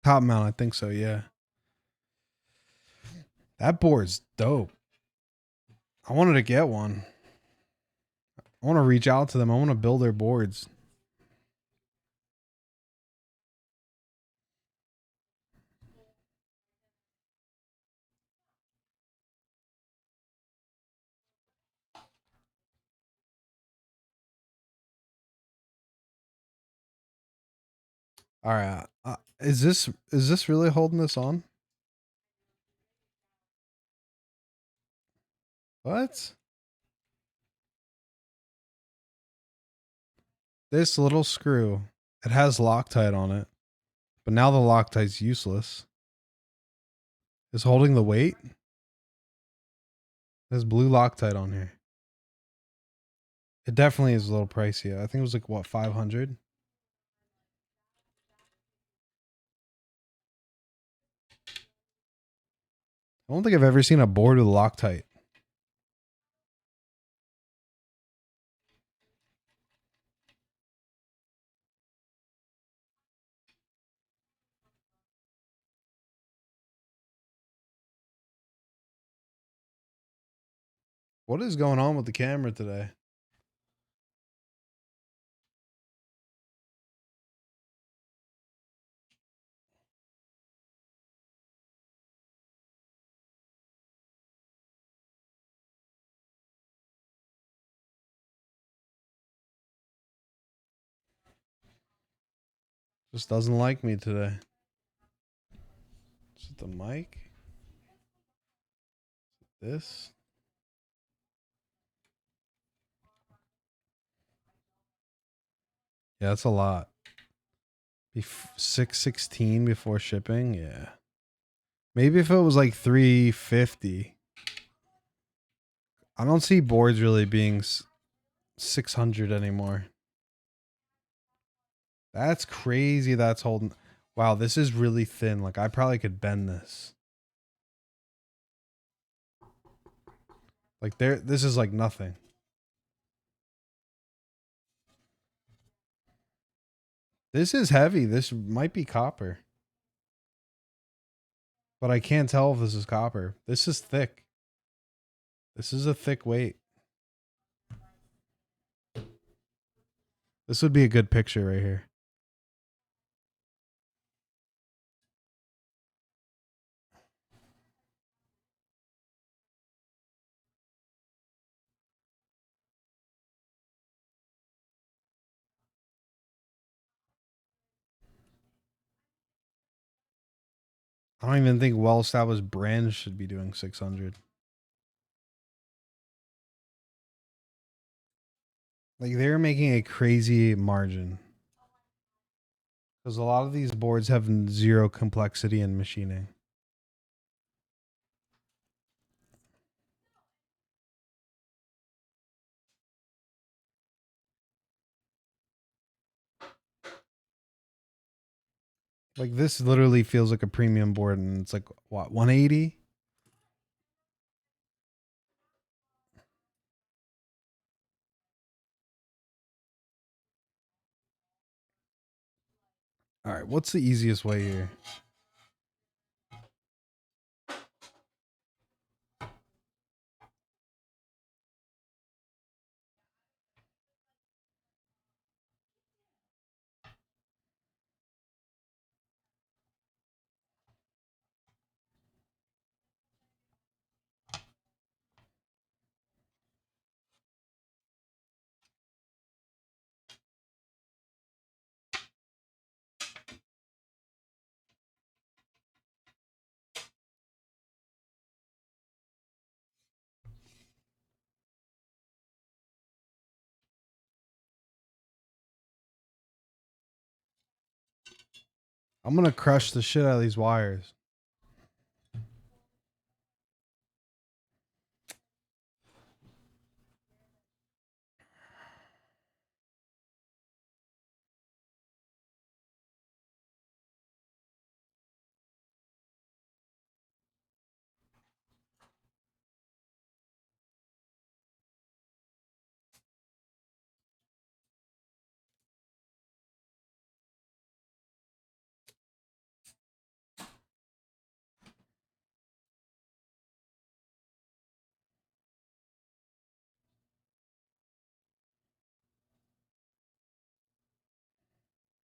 Top mount, I think so, yeah. That board's dope. I wanted to get one. I want to reach out to them. I want to build their boards. All right. Is this really holding this on? What? This little screw. It has Loctite on it, but now the Loctite's useless. Is holding the weight? There's blue Loctite on here. It definitely is a little pricey. I think it was like what, 500? I don't think I've ever seen a board with Loctite. What is going on with the camera today? Just doesn't like me today. Is it the mic? This? Yeah, that's a lot. 616 before shipping. Yeah. Maybe if it was like 350. I don't see boards really being 600 anymore. That's crazy. That's holding. Wow, this is really thin. Like I probably could bend this. Like this is like nothing. This is heavy. This might be copper. But I can't tell if this is copper. This is thick. This is a thick weight. This would be a good picture right here. I don't even think well-established brands should be doing 600. Like they're making a crazy margin. Because a lot of these boards have zero complexity in machining. Like this literally feels like a premium board and it's like what, 180? All right, what's the easiest way here? I'm gonna crush the shit out of these wires.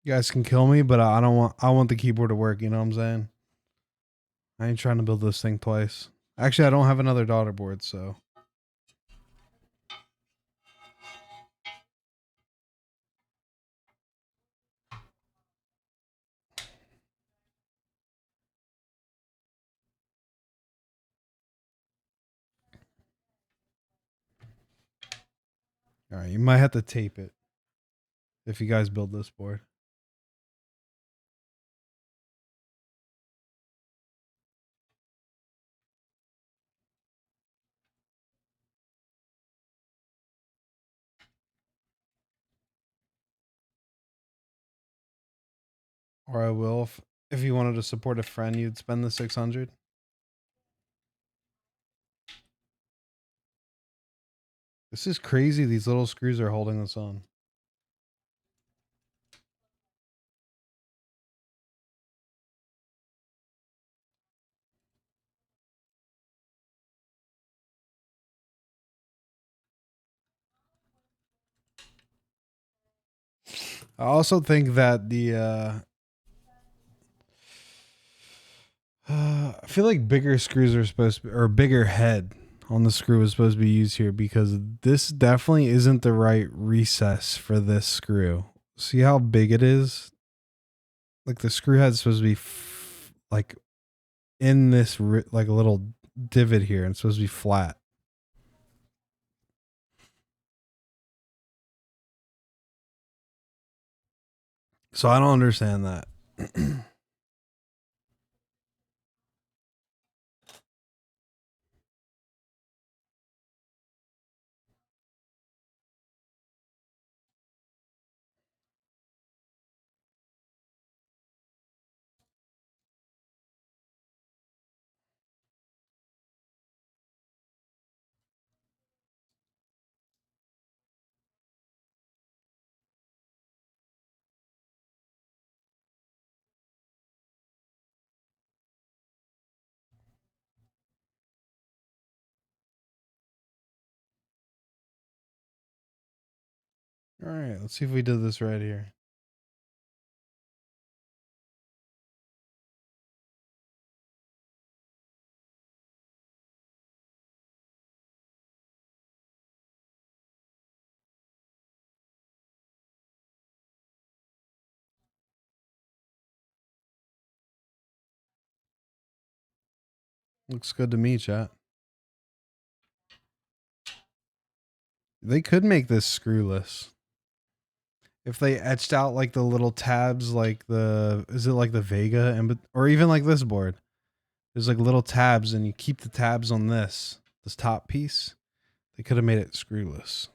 You guys can kill me, but I don't want. I want the keyboard to work. You know what I'm saying? I ain't trying to build this thing twice. Actually, I don't have another daughter board, so. All right, you might have to tape it if you guys build this board. Or I will if you wanted to support a friend, you'd spend the 600. This is crazy. These little screws are holding this on. I also think that I feel like bigger screws are supposed to be, or bigger head on the screw is supposed to be used here because this definitely isn't the right recess for this screw. See how big it is? Like the screw head's supposed to be like in this like a little divot here and it's supposed to be flat. So I don't understand that. All right, let's see if we did this right here. Looks good to me, chat. They could make this screwless. If they etched out like the little tabs, like is it like the Vega and or even like this board? There's like little tabs, and you keep the tabs on this top piece. They could have made it screwless.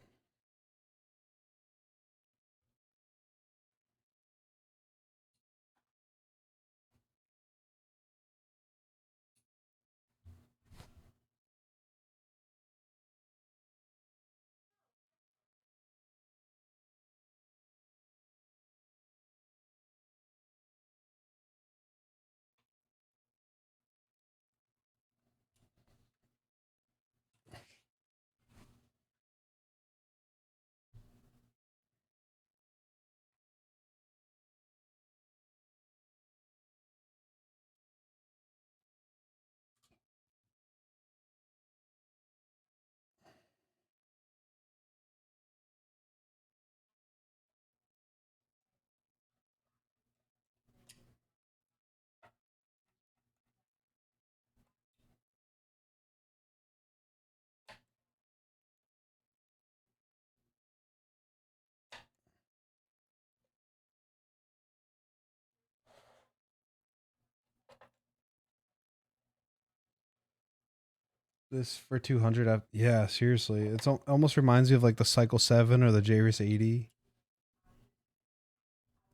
This for 200. Yeah, seriously. It's almost reminds me of like the Cycle 7 or the JRIS 80.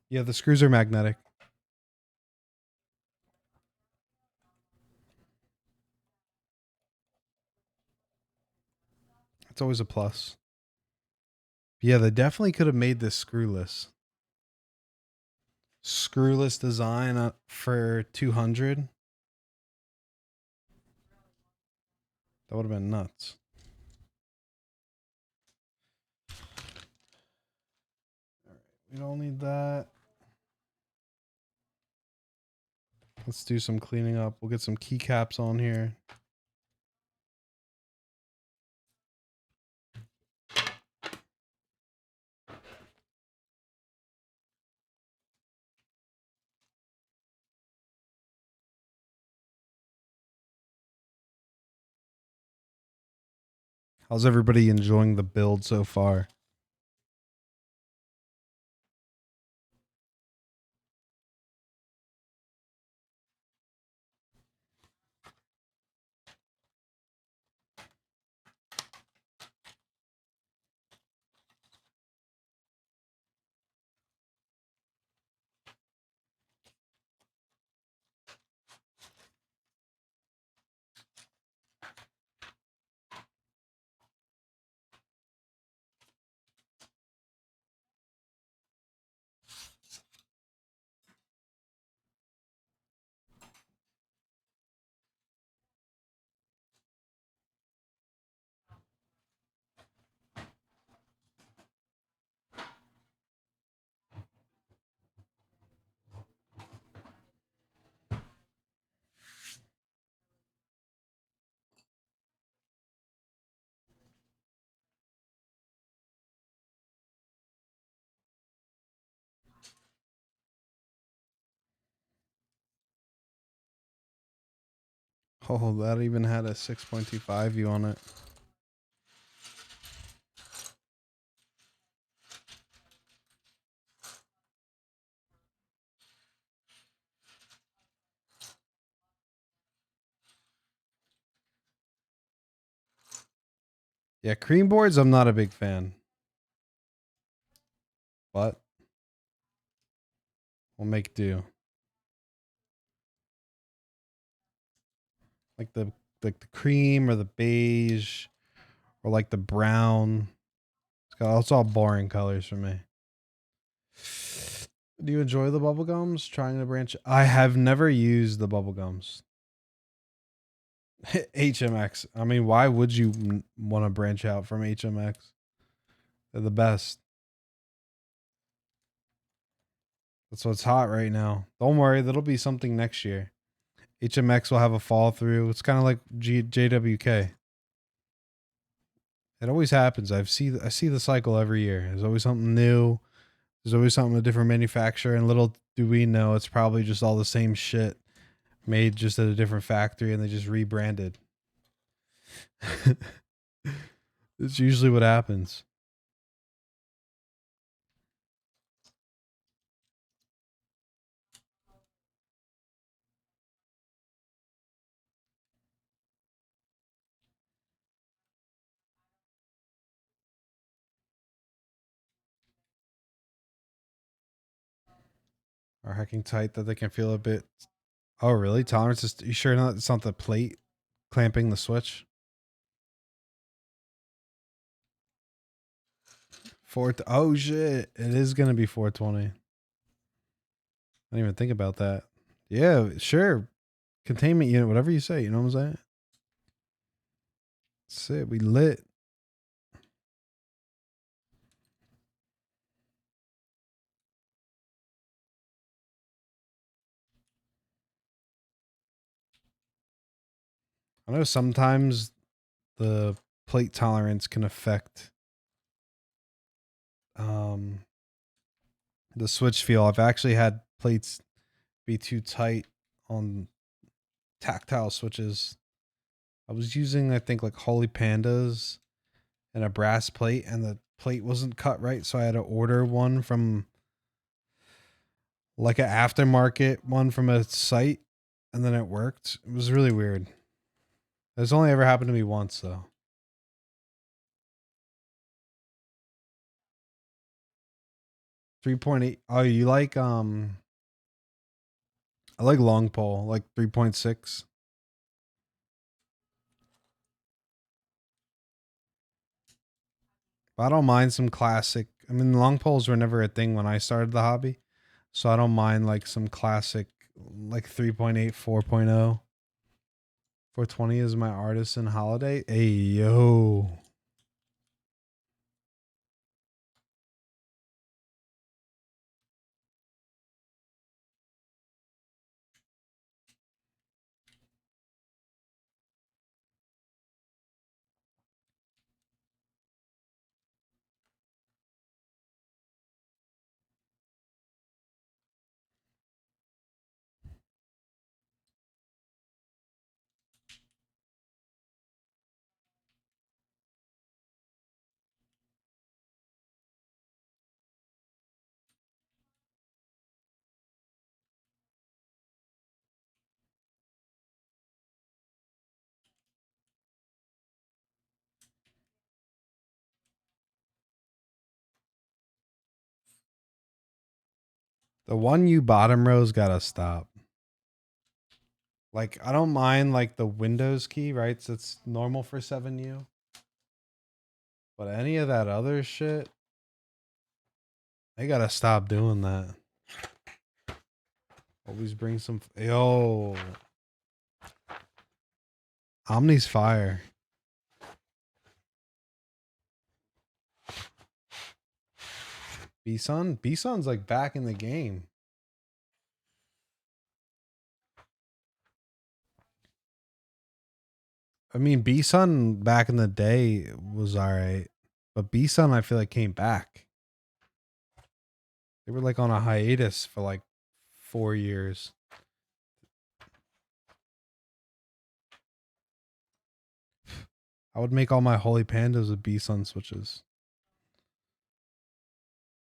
Yeah, the screws are magnetic. It's always a plus. Yeah, they definitely could have made this screwless. Screwless design for 200. That would have been nuts. All right, we don't need that. Let's do some cleaning up. We'll get some keycaps on here. How's everybody enjoying the build so far? Oh, that even had a 6.25 view on it. Yeah, cream boards, I'm not a big fan. But we'll make do. Like the cream or the beige or like the brown. It's all boring colors for me. Do you enjoy the bubble gums? Trying to branch? I have never used the bubble gums. HMX. I mean, why would you want to branch out from HMX? They're the best. That's what's hot right now. Don't worry, that'll be something next year. HMX will have a fall through. It's kind of like JWK. It always happens. I see the cycle every year. There's always something new. There's always something a different manufacturer, and little do we know, it's probably just all the same shit made just at a different factory, and they just rebranded. It's usually what happens. Are hacking tight that they can feel a bit. Oh, really? Tolerance is. You sure not? It's not the plate clamping the switch. Oh shit! It is gonna be 420. I didn't even think about that. Yeah, sure. Containment unit, whatever you say. You know what I'm saying? That's it. We lit. I know sometimes the plate tolerance can affect um the switch feel. I've actually had plates be too tight on tactile switches. I was using, I think, like Holy Pandas and a brass plate, and the plate wasn't cut right, so I had to order one from like an aftermarket one from a site, and then it worked. It was really weird. It's only ever happened to me once though. .3. Oh, you like I like long pole, like 3.6. I don't mind some classic. I mean, long poles were never a thing when I started the hobby, so I don't mind like some classic, like 3.8, 4.0. 420 is my artisan holiday. Hey yo, the one you bottom row's gotta stop. Like I don't mind like the Windows key, right? So it's normal for 7U. But any of that other shit, they gotta stop doing that. Always bring some. Yo, Omni's fire. B-Sun's like back in the game. I mean, B-Sun back in the day was alright, but B-Sun I feel like came back. They were like on a hiatus for like 4 years. I would make all my holy pandas with B-Sun switches.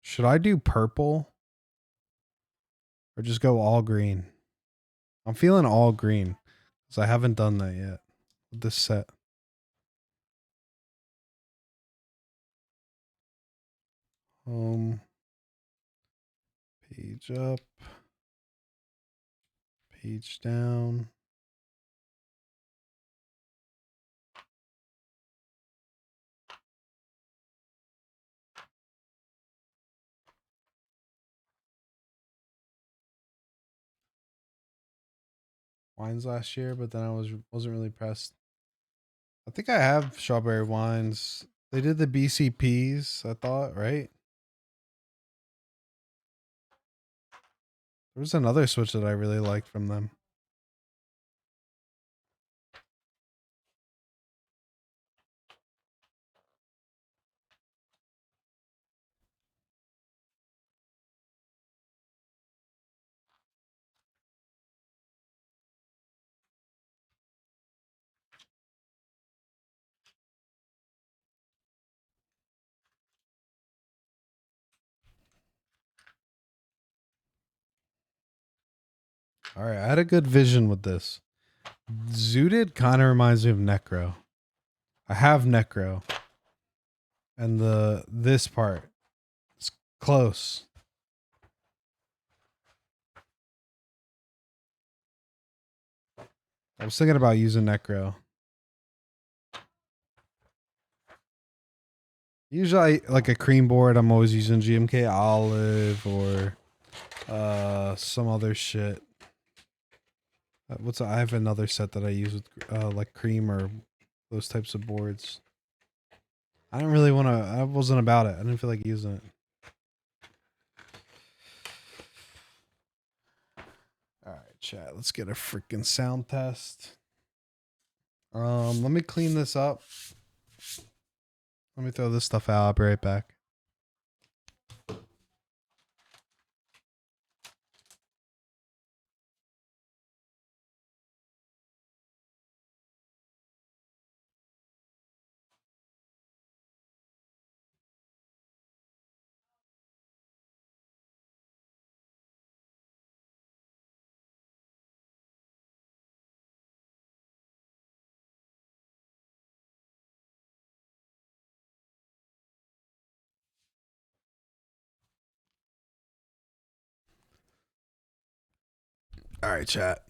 Should I do purple or just go all green? I'm feeling all green because I haven't done that yet with this set. Page up, page down. Wines last year, but then I wasn't really pressed. I think I have strawberry wines. They did the BCPs, I thought, right? There was another switch that I really liked from them. All right, I had a good vision with this. Zooted kind of reminds me of Necro. I have Necro, and this part, it's close. I was thinking about using Necro. Usually, like a cream board, I'm always using GMK Olive or some other shit. I have another set that I use with like cream or those types of boards. I didn't really want to. I wasn't about it. I didn't feel like using it. All right, chat. Let's get a freaking sound test. Let me clean this up. Let me throw this stuff out. I'll be right back. All right, chat.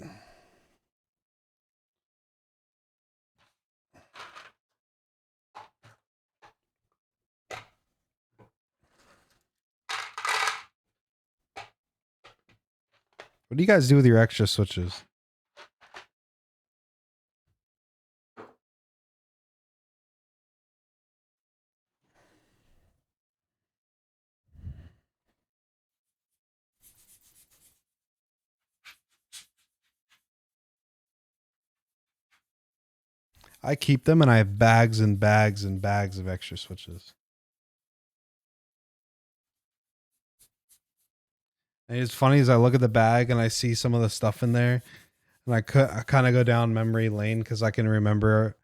What do you guys do with your extra switches? I keep them, and I have bags and bags and bags of extra switches. And it's funny as I look at the bag and I see some of the stuff in there, and I kind of go down memory lane because I can remember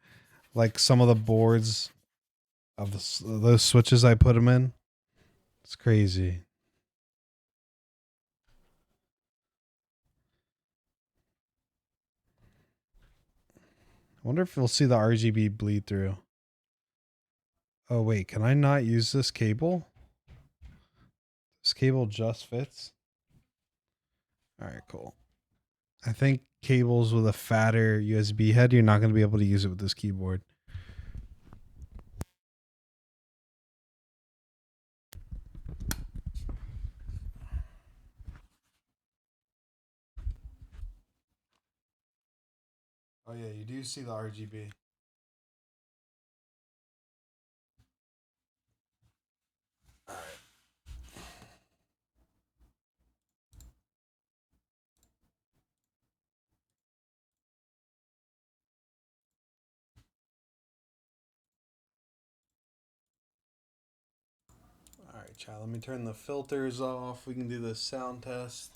like some of the boards of those switches I put them in. It's crazy. I wonder if we'll see the RGB bleed through. Oh wait, can I not use this cable? This cable just fits. All right, cool. I think cables with a fatter USB head, you're not going to be able to use it with this keyboard. Oh yeah, you do see the RGB. All right. All right, chat. Let me turn the filters off. We can do the sound test.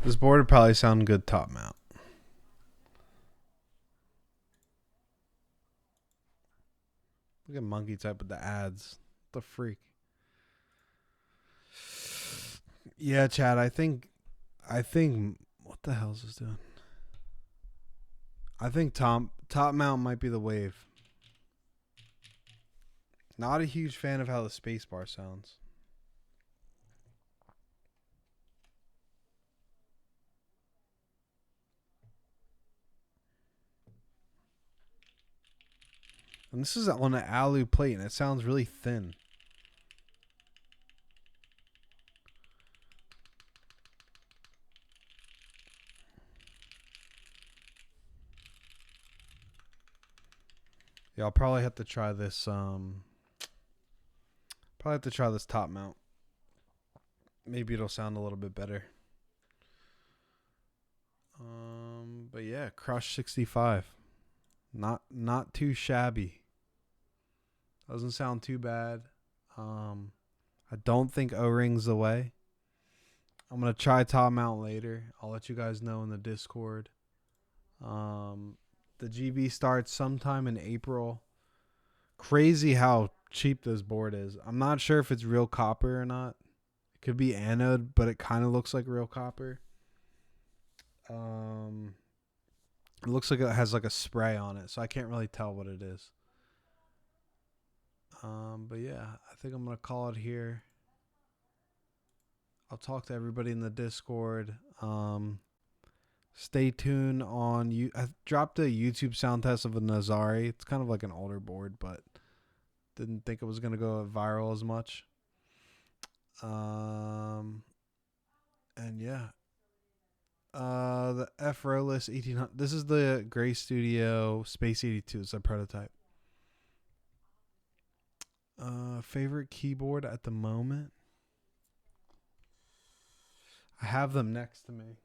This board would probably sound good top mount. Look at Monkey Type with the ads. What the freak? Yeah, Chad, I think what the hell is this doing? I think top mount might be the wave. Not a huge fan of how the spacebar sounds. And this is on an alu plate, and it sounds really thin. Yeah, I'll probably have to try this. Probably have to try this top mount. Maybe it'll sound a little bit better. But yeah, Krush 65. Not too shabby. Doesn't sound too bad. I don't think O-ring's the way. I'm gonna try top mount later. I'll let you guys know in the Discord. The GB starts sometime in April. Crazy how cheap this board is. I'm not sure if it's real copper or not. It could be anode, but it kind of looks like real copper. It looks like it has like a spray on it, so I can't really tell what it is. But yeah, I think I'm gonna call it here. I'll talk to everybody in the Discord. Stay tuned on you. I dropped a YouTube sound test of a Nazari. It's kind of like an older board, but didn't think it was gonna go viral as much. And yeah. The F-Roless 1800. This is the Gray Studio Space 82. It's a prototype. Favorite keyboard at the moment? I have them next to me.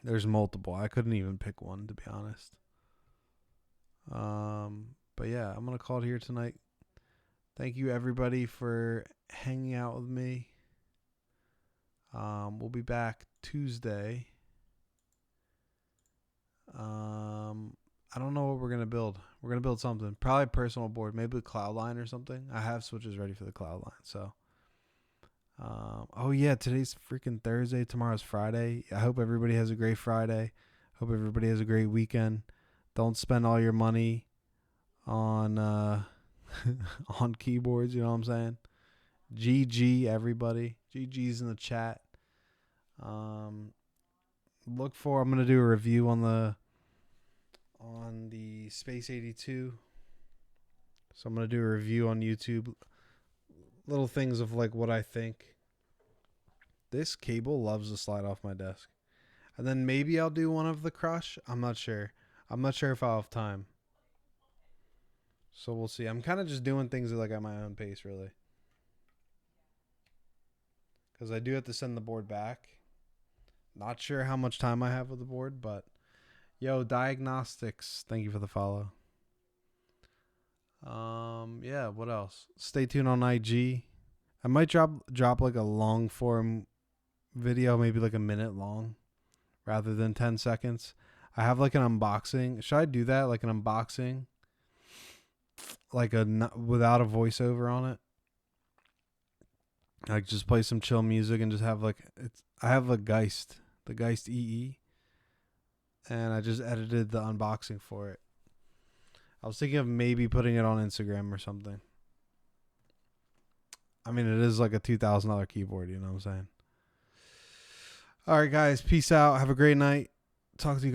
There's multiple. I couldn't even pick one, to be honest. But yeah, I'm gonna call it here tonight. Thank you everybody for hanging out with me. We'll be back Tuesday. I don't know what we're gonna build. We're gonna build something. Probably a personal board, maybe a cloud line or something. I have switches ready for the cloud line, so. Oh yeah, today's freaking Thursday. Tomorrow's Friday. I hope everybody has a great Friday. Hope everybody has a great weekend. Don't spend all your money on on keyboards. You know what I'm saying? GG everybody. GG's in the chat. I'm gonna do a review on the Space 82. So I'm gonna do a review on YouTube. Little things of like what I think. This cable loves to slide off my desk. And then maybe I'll do one of the Krush. I'm not sure. I'm not sure if I'll have time. So we'll see. I'm kind of just doing things like at my own pace, really. Because I do have to send the board back. Not sure how much time I have with the board, but yo, Diagnostics, thank you for the follow. Yeah, what else? Stay tuned on IG. I might drop like a long form video, maybe like a minute long rather than 10 seconds. I have like an unboxing. Should I do that? Like an unboxing? Like without a voiceover on it? Like just play some chill music and just have like I have the Geist EE, and I just edited the unboxing for it. I was thinking of maybe putting it on Instagram or something. I mean, it is like a $2,000 keyboard, you know what I'm saying? All right, guys, peace out. Have a great night. Talk to you guys.